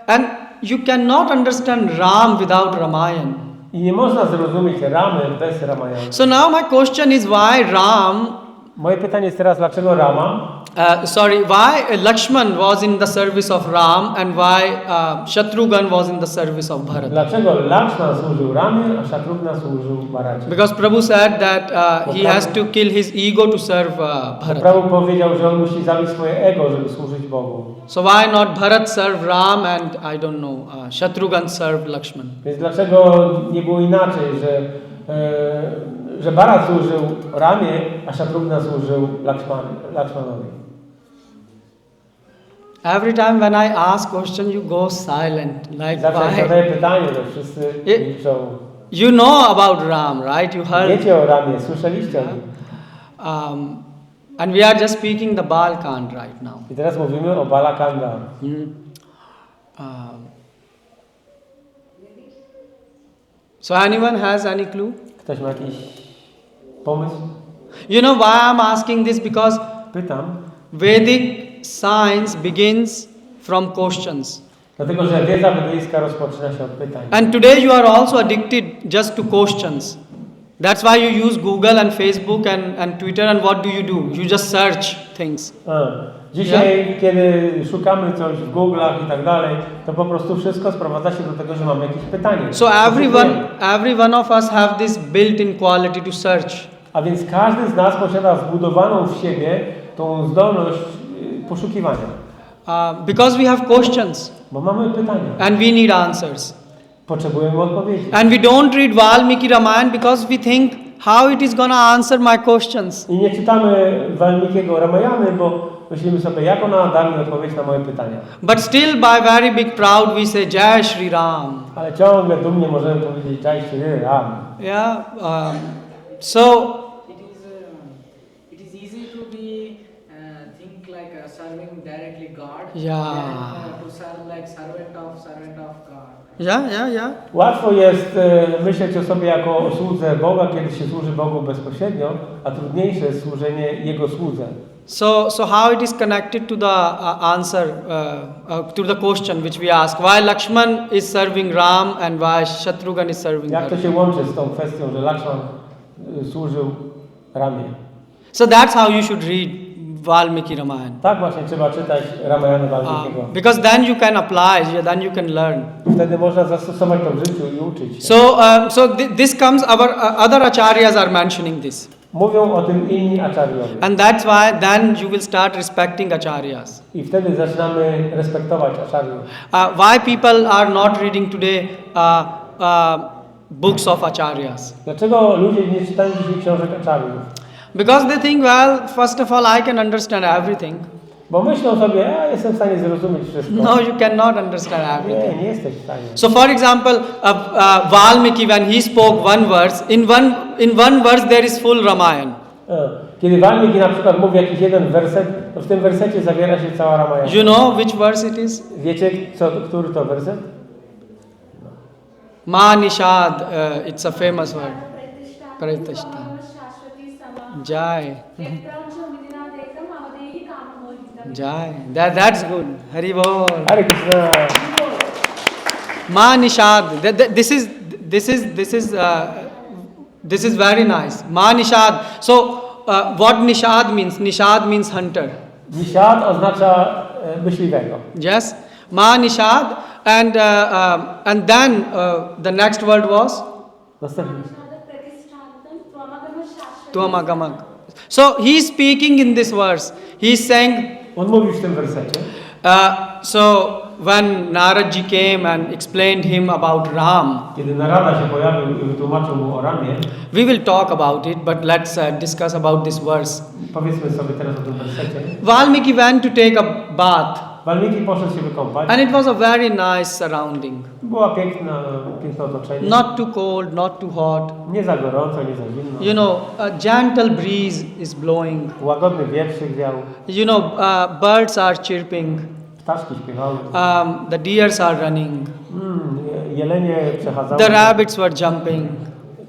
And you cannot understand Ram without Ramayana. I nie można zrozumieć Ramy bez Ramayana. So now my question is why Ram, Moje pytanie jest teraz, dlaczego Rama? why Lakshman was in the service of Ram and why Shatrughan was in the service of Bharat? Dlaczego Lakshman służył Ramie, a Shatrugna służył Bharacie? Because Prabhu said that he has to kill his ego to serve Bharat. Prabhu powiedział, że on musi zabić swoje ego, żeby służyć Bogu. So why not Bharat serve Ram and I don't know, Shatrughan serve Lakshman? Więc dlaczego nie było inaczej, że Bharat służył Ramie, a Shatrugna służył Lakshmanowi? Every time when I ask question, you go silent. Like Zawsze jak why? zadaję pytanie, to wszyscy milczą. You know about Ram, right? You heard. Wiecie o Ramie, słyszeliście o nim. And we are just speaking the Balkand right now. I teraz mówimy o Balakanda. So anyone has any clue? Ktoś ma jakiś pomysł? You know why I'm asking this? Because Pytam. Vedic science begins from questions. Dlatego, że wiedza wedyjska rozpoczyna się od pytań. And today you are also addicted just to questions. That's why you use Google and Facebook and Twitter, and what do? You just search things. Dzisiaj, kiedy szukamy coś w Google'ach i tak dalej, to po prostu wszystko sprowadza się do tego, że mamy jakieś pytanie. So every one of us have this built-in quality to search. A więc każdy z nas posiada zbudowaną w siebie tą zdolność poszukiwania. Because we have questions. Bo mamy pytania. And we need answers. Potrzebujemy odpowiedzi. And we don't read Valmiki Ramayana because we think how it is going to answer my questions. I nie czytamy Valmikiego Ramayany, bo myślimy sobie, jak ona da mi odpowiedź na moje pytania. But still by very big proud we say Jai Shri Ram. Ale ciągle dumnie możemy powiedzieć Jai Shri Ram. Yeah. So it is easy to be think like serving directly God. Yeah. Than, to serve like servant of God. Yeah. Łatwo jest myśleć o sobie jako o słudze Boga, kiedy się służy Bogu bezpośrednio, a trudniejsze jest służenie Jego słudze. So how it is connected to the answer, to the question which we ask? Why Lakshman is serving Ram and why Shatrughan is serving Jak to Bharat? się łączy z tą kwestią, że Lakshman służył Ramie? So that's how you should read Valmiki Ramayana. Tak właśnie trzeba czytać Ramayana Valmikiego. Because then you can apply, then you can learn. Wtedy można zastosować to w życiu i uczyć się. So this comes, our other acharyas are mentioning this. Mówią o tym inni acharyowie. And that's why then you will start respecting acharyas. I wtedy zaczynamy respektować acharyów. Why people are not reading today books of acharyas? Dlaczego ludzie nie czytają dzisiaj książek acharyów? Because they think, well, first of all, I can understand everything. Bo myślą sobie, jestem w stanie zrozumieć wszystko. No, you cannot understand everything. Nie jesteś w stanie. So, for example, Valmiki, when he spoke one verse, in one verse there is full Ramayana. Kiedy Valmiki na przykład mówi jakiś jeden werset, to w tym wersecie zawiera się cała Ramayana. You know which verse it is? Wiecie, który to werset? Ma Nishad, it's a famous word. Pratishta. Jai. Jai. That's good. Hari Bol. Hare Krishna. Ma Nishad. This is very nice. Ma Nishad. So what Nishad means? Nishad means hunter. Nishad oznacza myśliwego. Yes. Ma Nishad. And then the next word was Następny. Tuamagamag. So he is speaking in this verse. He is saying. On mówi w tym wersecie. when Naradji came and explained him about Ram, Kiedy Narada się pojawił i wytłumaczył mu o Ramie, we will talk about it, but let's discuss about this verse. powiedzmy sobie teraz o tym wersecie. Valmiki went to take a bath, Walmiki poszedł się wykąpać. and it was a very nice surrounding. Była piękne otoczenie. Not too cold, not too hot. Nie za gorąco, nie za zimno. You know, a gentle breeze is blowing. Łagodny wietrzyk wiał. You know, birds are chirping. Ptaszki śpiewały. The deers are running. Jelenie przechadzały. The rabbits were jumping.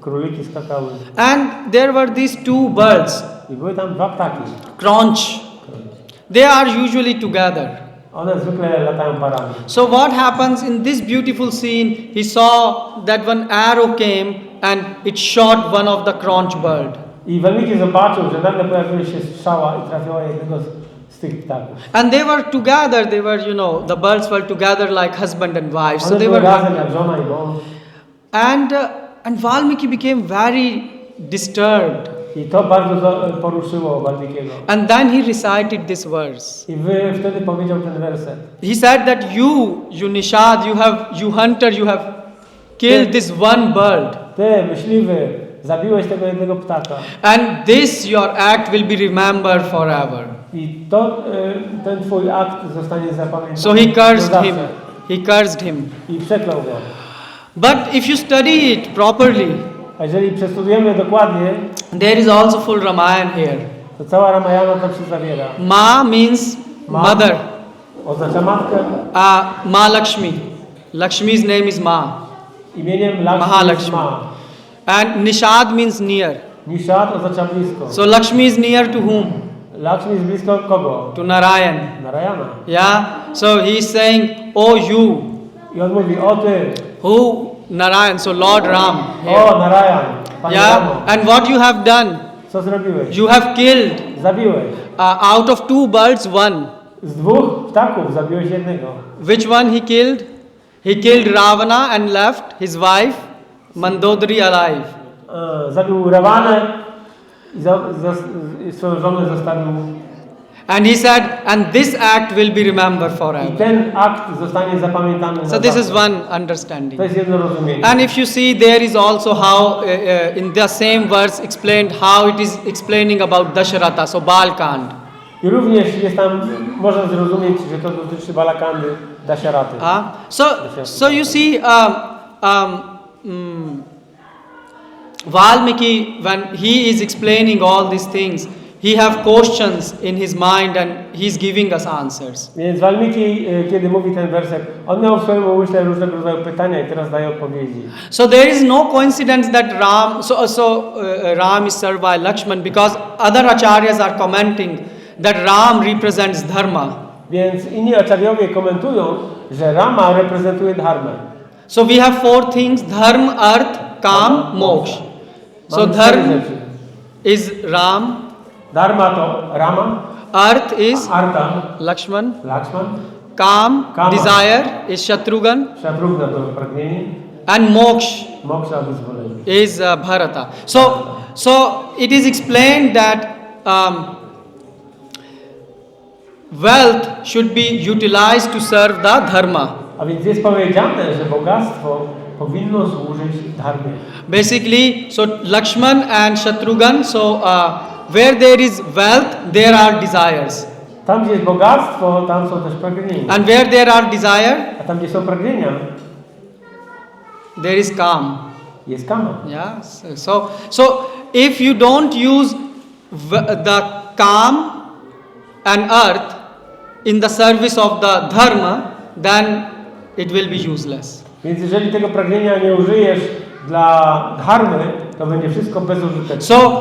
Króliki skakały. And there were these two birds, I były tam dwa ptaki. crunch. They are usually together. One zwykle latają parami. So what happens in this beautiful scene? He saw that one arrow came and it shot one of the crunch bird. I Walmiki zobaczył, że nagle pojawiła się strzała i trafiła jednego z tych ptaków. And they were together. They were, you know, the birds were together like husband and wife. So One they były were razem jak żona i mąż. And Valmiki became very disturbed. I to bardzo poruszyło Walmikiego. And then he recited this verse. I wtedy powiedział ten werset. He said that you Nishad, you hunter, you have killed this one bird. Ty, myśliwy, zabiłeś tego jednego ptaka. And this your act will be remembered forever. I ten twój akt zostanie zapamiętany. So he cursed na zawsze. him. He cursed him. I przeklął go. But if you study it properly, A jeżeli przestudujemy dokładnie, there is also full Ramayana here. to cała Ramayana tam się zawiera. Ma means Ma. mother. Oznacza matkę. Ma Lakshmi. Lakshmi's name is Ma. Imieniem Lakshmi Mahalakshmi. Ma. And Nishad means near. Nishad oznacza blisko. So Lakshmi is near to whom? Lakshmi jest blisko kogo? To Narayan. Narayana. Yeah. So he is saying, oh you, I on mówi, o ty, who Narayan, so Lord Ram. o Narayan, Panie Yeah. Ramo, And what you have done? co zrobiłeś? You have killed Zabiłeś. out of two birds, one. Z dwóch ptaków zabiłeś jednego. Which one he killed? He killed Ravana and left his wife Mandodari alive. Zabił Rawanę i swoją żonę zostawił. And he said, and this act will be remembered I forever. ten akt zostanie zapamiętany So na this is zawsze. one understanding. To jest jedno rozumienie. And if you see, there is also how in the same verse explained how it is explaining about Dasharatha, so Balkand. I również jest tam, można zrozumieć, że to dotyczy Balakandy, Dasiaraty. So you see, Valmiki, when he is explaining all these things, he have questions in his mind and he is giving us answers. Więc Walmiki, kiedy mówi ten werset, on miał w swoim umyśle różnego rodzaju pytania i teraz daje odpowiedzi. So there is no coincidence that Ram is served by Lakshman, because other acharyas are commenting that Ram represents dharma. Więc inni acharyowie komentują, że Rama reprezentuje dharmę. So we have four things: dharma, arth, kam, moksha. So Mamy cztery dharma rzeczy. is Ram, Dharma to Rama, arth is Artha, Lakshman, Lakshman, kam, Kama. desire is Shatrughan, Shatrugna to pragnienie, and moksha Moksha wyzwolenie. is Bharata. So it is explained that wealth should be utilized to serve the dharma. A więc jest powiedziane, że bogactwo powinno służyć dharmie. Basically, so Lakshman and Shatrughan, so where there is wealth, there are desires. Tam, gdzie jest bogactwo, tam są też pragnienia. And where there are desire, A tam, gdzie są pragnienia, there is calm. jest kama. Yeah. So if you don't use the calm and earth in the service of the dharma, then it will be useless. Więc jeżeli tego pragnienia nie użyjesz dla dharmy, to będzie wszystko bezużyteczne.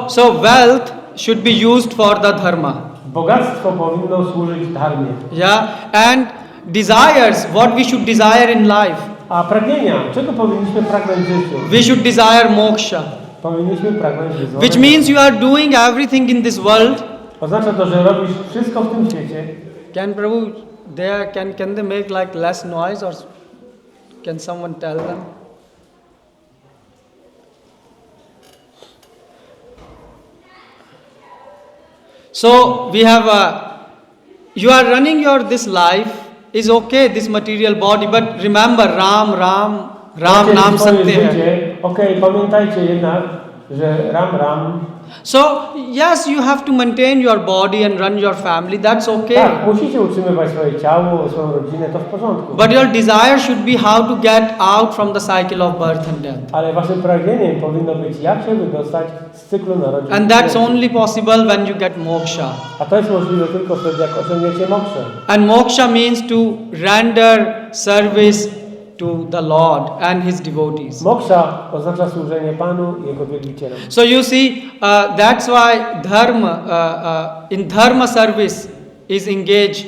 So wealth should be used for the dharma. Bogactwo powinno służyć dharmie. Yeah. And desires, what we should desire in life. A pragnienia, czego powinniśmy pragnąć w życiu? We should desire moksha, Powinniśmy pragnąć which wyzwolenia. means you are doing everything in this world. Oznacza to, że robisz wszystko w tym świecie. Can Prabhu, can they make like less noise, or can someone tell them? So we have you are running this life is okay, this material body, but remember Ram Macie Naam swoje Satya hai. życie. Okej, pamiętajcie jednak, że Ram. So yes, you have to maintain your body and run your family, that's okay. Tak, musicie utrzymywać swoje ciało, swoją rodzinę, to w porządku. But your desire should be how to get out from the cycle of birth and death. Ale waszym pragnieniem powinno być, jak się wydostać z cyklu narodzin. And that's only possible when you get moksha. A to jest możliwe tylko wtedy, jak osiągniecie mokszę. And moksha means to render service to the Lord and His devotees. Moksha oznacza służenie Panu i Jego wielbicielom. So you see, that's why dharma, in dharma service is engaged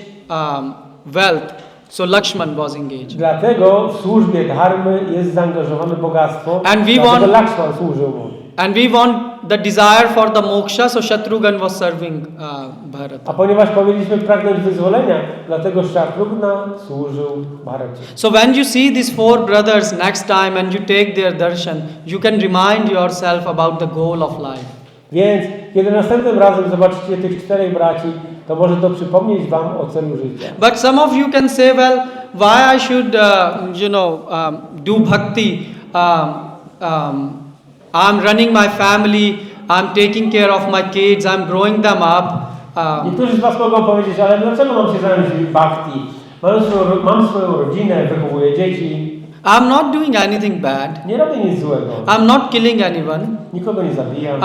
wealth. So Lakshman was engaged. Dlatego w służbie dharmy jest zaangażowane bogactwo. And we dlatego want- Lakshman służył mu. And we want the desire for the moksha, so Shatrughan was serving Bharata. A ponieważ powinniśmy pragnąć wyzwolenia, dlatego Shatrugna służył Bharacie. So when you see these four brothers next time and you take their darshan, you can remind yourself about the goal of life. Więc kiedy następnym razem zobaczycie tych czterech braci, to może to przypomnieć wam o celu życia. But some of you can say, well, why I should, do bhakti? I'm running my family, I'm taking care of my kids, I'm growing them up. Niektórzy z was mogą powiedzieć, ale dlaczego mam się zająć bhakti? Mam swoją rodzinę, wychowuję dzieci. I'm not doing anything bad. Nie robię nic złego. I'm not killing anyone. Nikogo nie zabijam.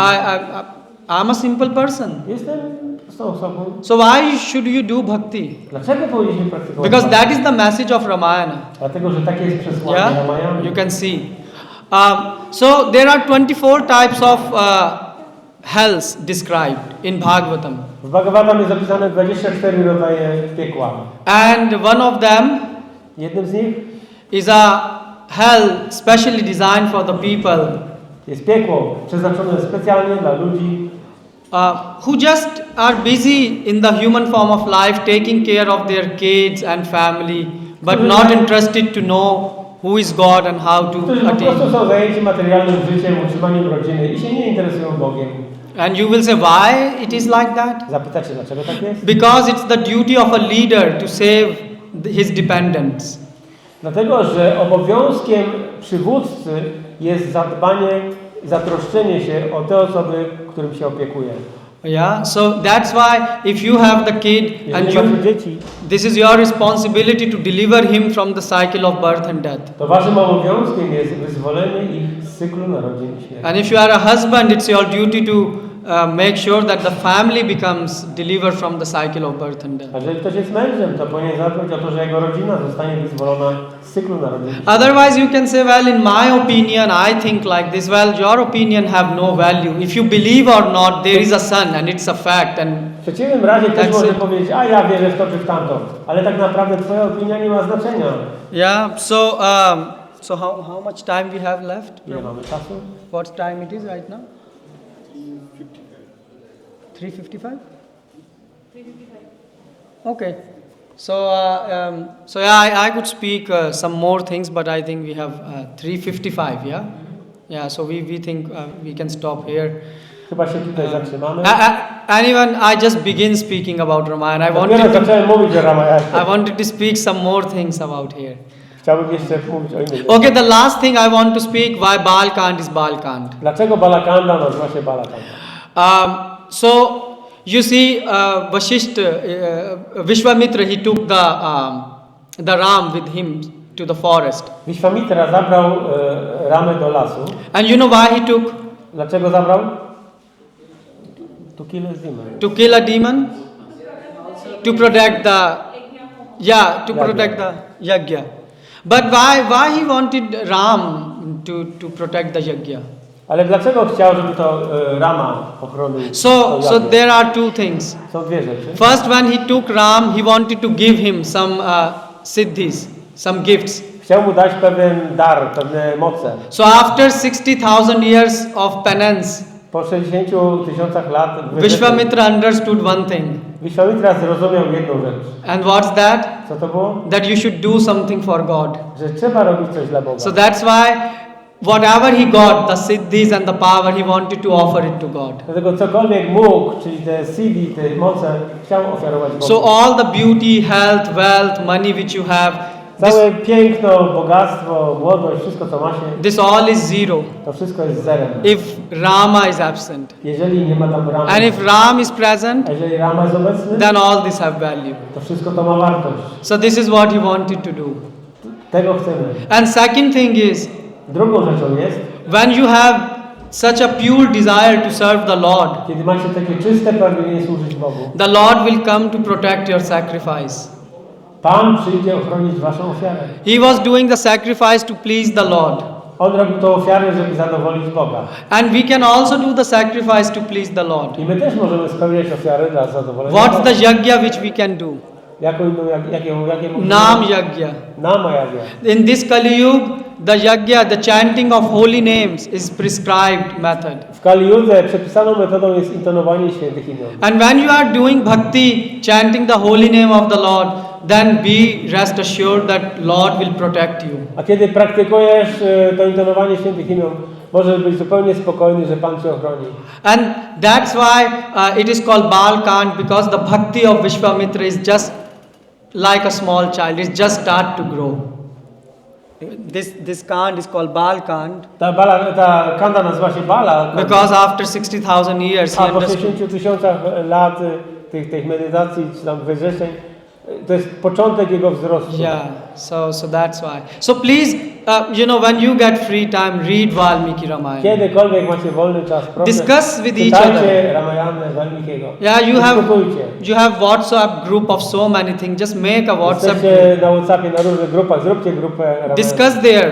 I'm a simple person. Jestem prostą osobą. So why should you do bhakti? Dlaczego powinniśmy praktykować Because bhakti? that is the message of Ramayana. Dlatego, że takie jest przesłanie Yeah, Ramayana. you can see. So there are 24 types of hells described in Bhagavatam. W Bhagavatam jest zapisane 24 rodzaje piekła. And one of them Jednym z nich is a hell specially designed for the people jest piekło przeznaczone specjalnie dla ludzi, who just are busy in the human form of life, taking care of their kids and family, but not interested to know who is God and how to którzy po prostu attain. są zajęci materialnym życiem, utrzymaniem rodziny i się nie interesują Bogiem. And you will say, why it is like that? Zapytacie, dlaczego tak jest? Because it's the duty of a leader to save his dependents. Dlatego, że obowiązkiem przywódcy jest zadbanie, zatroszczenie się o te osoby, którym się opiekuje. Yeah, so that's why if you have the kid and Jeżeli macie dzieci, this is your responsibility to deliver him from the cycle of birth and death. to waszym obowiązkiem jest wyzwolenie ich z cyklu narodzin i śmierci. And if you are a husband, it's your duty to make sure that the family becomes delivered from the cycle of birth and death. A jeżeli ktoś jest mężem, to powinien zadbać o to, że jego rodzina zostanie wyzwolona z cyklu narodzin. Otherwise you can say, well, in my opinion, I think like this. Well, your opinion have no value. If you believe or not, there is a sun and it's a fact. And W przeciwnym razie ktoś That's może it. powiedzieć, a ja wierzę w to czy w tamto, ale tak naprawdę twoja opinia nie ma znaczenia. yeah, so how much time we have left? Ile mamy czasu? What time it is right now? 3:55. 3:55. Okay. So yeah, I could speak some more things, but I think we have 3:55. Yeah. Yeah. So we think we can stop here. Chyba się tutaj zatrzymamy. Anyone, I just begin speaking about Ramayana. Dopiero zacząłem mówić o Ramayanie. I wanted to speak some more things about here. Chciałbym jeszcze mówić o innych. Okay, the last thing I want to speak why Balkand is Balkand. Dlaczego Balakanda nazywa się Balakanda? So you see, Vishwamitra, he took the ram with him to the forest. Wiśwamitra zabrał Ramę do lasu. And you know why he took? Dlaczego zabrał? To kill a demon. To kill a demon? To protect the, to protect the yajna. But why he wanted Ram to protect the yajna? Ale dlaczego chciał, żeby to Rama ochronił? So there are two things. Są dwie rzeczy. First, when he took Ram, he wanted to give him some siddhis, some gifts. Chciał mu dać pewien dar, pewne moce. So after 60,000 years of penance, Po 60 000 lat Vishwamitra understood one thing. Wiśwamitra zrozumiał jedną rzecz. And what's that? Co to było? That you should do something for God. Że trzeba robić coś dla Boga. So that's why whatever he got, the siddhis and the power, he wanted to offer it to God. Dlatego cokolwiek mógł, czyli te siddhi, te moce, chciał ofiarować Bogu. So all the beauty, health, wealth, money which you have, Całe piękno, bogactwo, młodość, wszystko co macie, this all is zero to wszystko jest zerem. if Rama is absent. Jeżeli nie ma tam Ramy, And if Ram is present, a jeżeli Rama jest obecny, then all this have value. to wszystko to ma wartość. So this is what he wanted to do. Tego chcemy. And second thing is, Drugą rzeczą jest, when you have such a pure desire to serve the Lord, kiedy macie takie czyste pragnienie służyć Bogu, the Lord will come to protect your sacrifice. Pan przyjdzie ochronić waszą ofiarę. He was doing the sacrifice to please the Lord. On robił tą ofiarę, żeby zadowolić Boga. And we can also do the sacrifice to please the Lord. I my też możemy spełniać ofiarę dla zadowolenia What's Boga. the yajna which we can do? Jaką inną, jakie Nam yajna. Nama yajna. In this Kali Yuga, the yajna, the chanting of holy names is prescribed method. W Kali Judze przepisaną metodą jest intonowanie świętych imion. And when you are doing bhakti, chanting the holy name of the Lord, then be rest assured that Lord will protect you. A kiedy praktykujesz to intonowanie świętych imion, możesz być zupełnie spokojny, że Pan cię ochroni. And that's why it is called Balkand, because the bhakti of Vishwamitra is just like a small child. It's just start to grow. This kand is called Balkand Ta kanda nazywa się Bala, because after 60,000 years he a po understood. 60 tysiącach lat tych medytacji czy tam wyrzeczeń, to jest początek jego wzrostu. Yeah, so that's why. So please, when you get free time, read Valmiki Ramayana. Kiedykolwiek macie wolny czas, proszę, Discuss with each czytajcie other. Ramayanę Valmikiego. Yeah, Dyskutujcie. you have WhatsApp group of so many things. Just make a WhatsApp group. Jesteście na WhatsAppie, na różnych grupach, zróbcie grupę Ramayany. Discuss there.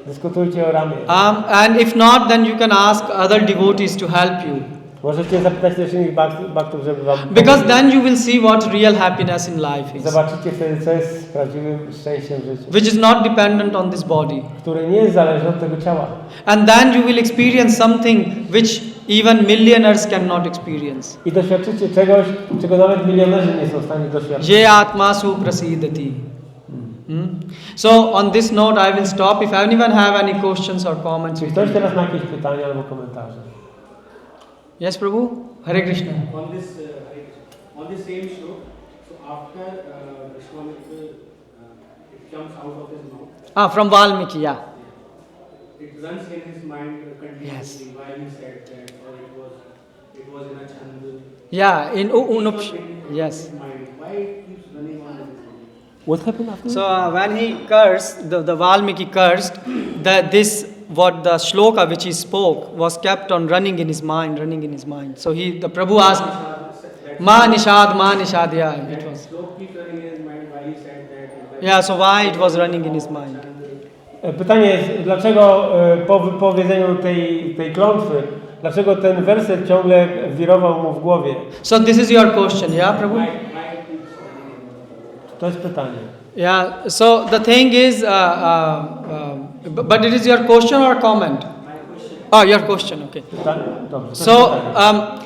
Dyskutujcie o Ramie. And if not, then you can ask other devotees to help you. Możecie zapytać też innych baktów, żeby wam Because then you will see what real happiness in life is, zobaczycie wtedy, co jest prawdziwym szczęściem w życiu, which is not dependent on this body. które nie jest zależne od tego ciała. And then you will experience something which even millionaires cannot experience. I doświadczycie czegoś, czego nawet milionerzy nie są w stanie doświadczyć. Ye atma suprasidati. So on this note I will stop. If anyone have any questions or comments. Czy ktoś teraz ma jakieś pytania albo komentarze? Yes, Prabhu? Hare Krishna. On this same shloka, so after Vishwamitra, it comes out of his mouth. From Valmiki, yeah. It runs in his mind continuously Yes. while he said that, or it was in a chand. Yeah, in yes. His mind. Why it keeps running on in his mind? What happened after? So when he cursed, the Valmiki cursed, what the shloka which he spoke was kept on running in his mind. So the Prabhu asked, Ma nishad, yeah, it was. Sloka keeps running in his mind why he said that. Yeah, so why it was running in his mind? Pytanie jest, dlaczego po wypowiedzeniu tej klątwy, dlaczego ten werset ciągle wirował mu w głowie? So this is your question, yeah, Prabhu? To jest pytanie. Yeah, so the thing is, but it is your question or comment? Oh, your question, okay. Dobrze. So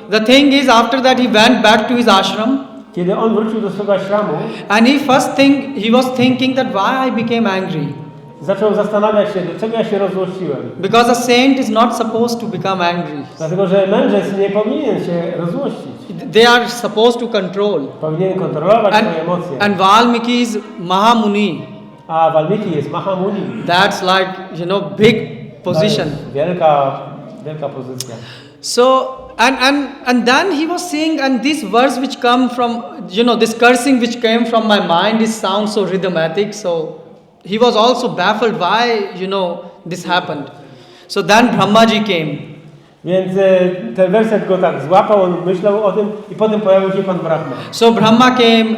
the thing is, after that he went back to his ashram. Kiedy on wrócił do swego ashramu, And he was thinking that why I became angry. zaczął zastanawiać się, dlaczego ja się rozłościłem. Because a saint is not supposed to become angry. Dlatego, że mędrzec nie powinien się rozłościć. They are supposed to control. Powinien kontrolować swoje emocje. And Valmiki is Mahamuni. A Valmiki jest Mahamuni. That's like, big position. Wielka pozycja. So, and then he was saying, and this verse which come from, this cursing which came from my mind, it sounds so rhythmatic. So he was also baffled why, this happened. So then Brahmaji came. Więc ten werset go tak złapał, on myślał o tym i potem pojawił się Pan Brahma. So Brahma came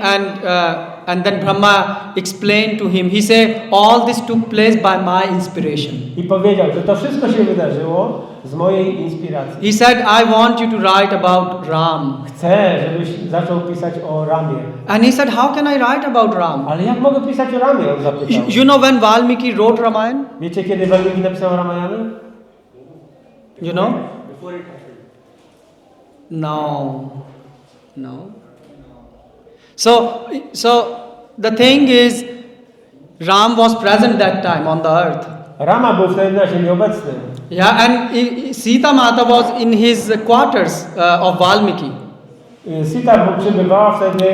and then Brahma explained to him. He said, all this took place by my inspiration. I powiedział, że to wszystko się wydarzyło z mojej inspiracji. He said, I want you to write about Ram. Chcę, żebyś zaczął pisać o Ramie. And he said, how can I write about Ram? Ale jak mogę pisać o Ramie? On zapytał. You know when Valmiki wrote Ramayana? Wiecie, kiedy Valmiki napisał Ramayanę? You know? Before it happened. No. So the thing is, Ram was present that time on the earth. Rama był wtedy na ziemi obecny. Yeah, and Sita Mata was in his quarters of Valmiki. Sita przybywała wtedy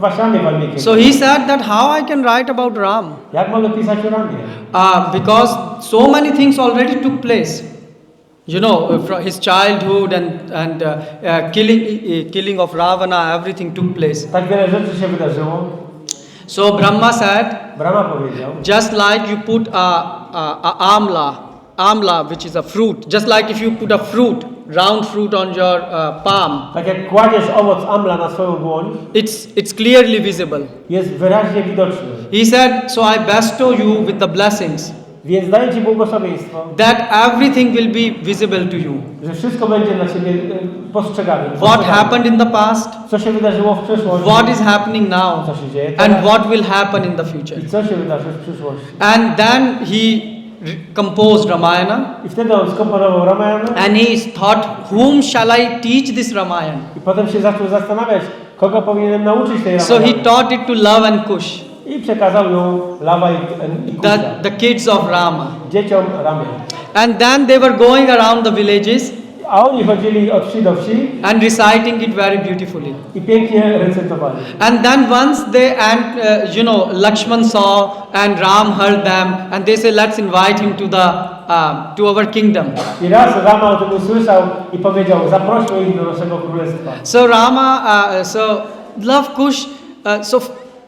w Ashramie Valmiki. So he said that how I can write about Ram? Jak mogę pisać o Ramie? Because so many things already took place. You know, from his childhood and killing of Ravana, everything took place. Tak wiele rzeczy się wydarzyło. So Brahma said, Brahma powiedział, just like you put a amla, which is a fruit, just like if you put a fruit, round fruit on your palm, tak jak kładziesz owoc amla na swoją dłoń, it's clearly visible. jest wyraźnie widoczny. He said, so I bestow you with the blessings, Więc daję Ci błogosławieństwo, that everything will be visible to you. że wszystko będzie dla Ciebie postrzegane. What happened in the past, Co się wydarzyło w przeszłości, what is happening now, co się dzieje and teraz what will happen in the future. i co się wydarzy w przyszłości. And then he composed Ramayana, I wtedy on skomponował Ramayana and he thought, whom shall I teach this Ramayana? i potem się zaczął zastanawiać, kogo powinienem nauczyć tej So he Ramayana. taught it to Lava and Kush, I przekazał ją Lawa i Kusha, the kids of Rama. dzieciom Ramy. And then they were going around the villages A oni chodzili od wsi do wsi and reciting it very beautifully. i pięknie recytowali. And then once Lakshman saw and Ram heard them, and they say, let's invite him to our kingdom. I raz Rama o tym usłyszał i powiedział, zaprośmy ich do naszego królestwa. So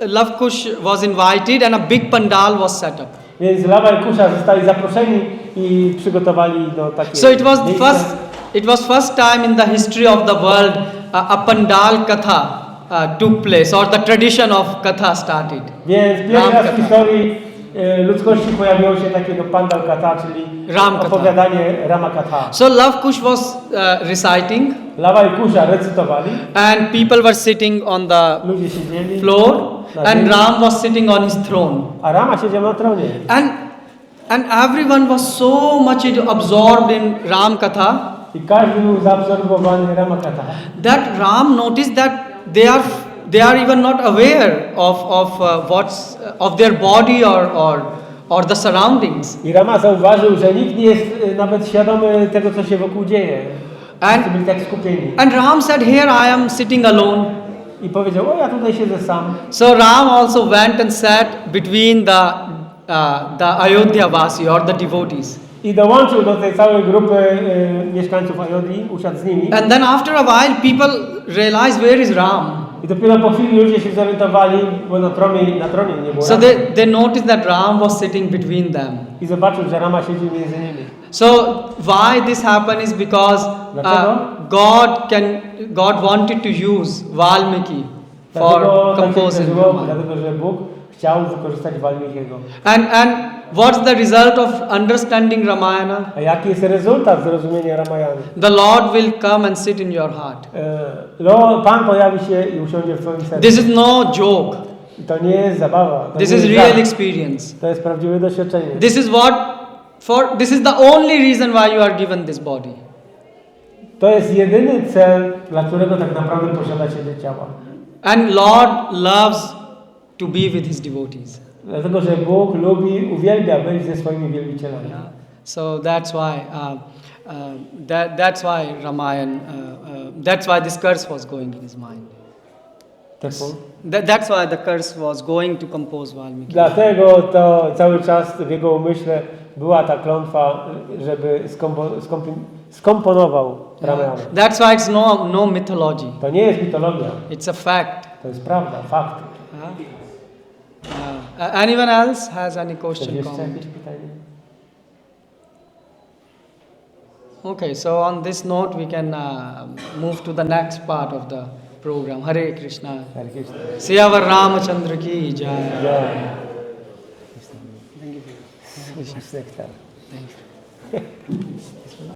Love Kush was invited, and a big pandal was set up. Więc Lawa i Kusha zostali zaproszeni i przygotowali do takiej So it was miejsca. first time in the history of the world a pandal katha took place, or the tradition of katha started. Więc pierwszy Ram raz Katha. w historii ludzkości pojawiło się takiego pandal katha, czyli Ram Katha. opowiadanie Rama Katha. So Love Kush was reciting, Lawa i Kusha recytowali, and people were sitting on the ludzie siedzieli, floor, and Ram was sitting on his throne. a Rama siedział na tronie. And everyone was so much absorbed in Ram Katha I każdy był zaabsorbowany Rama Katha. that Ram noticed that they are even not aware of their body or the surroundings. I Rama zauważył, że nikt nie jest nawet świadomy tego, co się wokół dzieje. Wszyscy byli tak skupieni. And Ram said, here I am sitting alone. I powiedział, o ja tutaj siedzę sam. So Ram also went and sat between the Ayodhya-vasi or the devotees. I dołączył do tej całej grupy mieszkańców Ayodhi, usiadł z nimi. And then after a while people realized, where is Ram? I dopiero po chwili ludzie się zorientowali, bo na tronie nie było So Rama. they noticed that Ram was sitting between them. I zobaczył, że Rama siedzi między nimi. So why this happened is because Dlaczego? God wanted to use Valmiki for Dlatego tak się composing wydarzyło, Ramayana. dlatego że Bóg chciał wykorzystać Valmikiego. And what's the result of understanding Ramayana? A jaki jest rezultat zrozumienia Ramayany? The Lord will come and sit in your heart. Pan pojawi się i usiądzie w twoim sercu. This is no joke. I to nie jest zabawa. To This nie is jest real żart. experience. To jest prawdziwe doświadczenie. This is the only reason why you are given this body. To jest jedyny cel, dla którego tak naprawdę posiadacie te ciała. And Lord loves to be with his devotees. Dlatego, że Bóg lubi, uwielbia być ze swoimi wielbicielami. So that's why Ramayana, that's why this curse was going in his mind. That's why the curse was going to compose Valmiki. Dlatego to cały czas w jego umyśle była ta klątwa, żeby skomponował Ramayana. That's why it's no mythology. To nie jest mitologia, It's a fact. to jest prawda, fakt. Anyone else has any question? Jeszcze Comment? jakieś pytanie? Okay, so on this note we can move to the next part of the program. Hare Krishna. Hare Krishna. Siyavar Ramachandra ki jai. Jai. Thank you. Nektar. Thank you.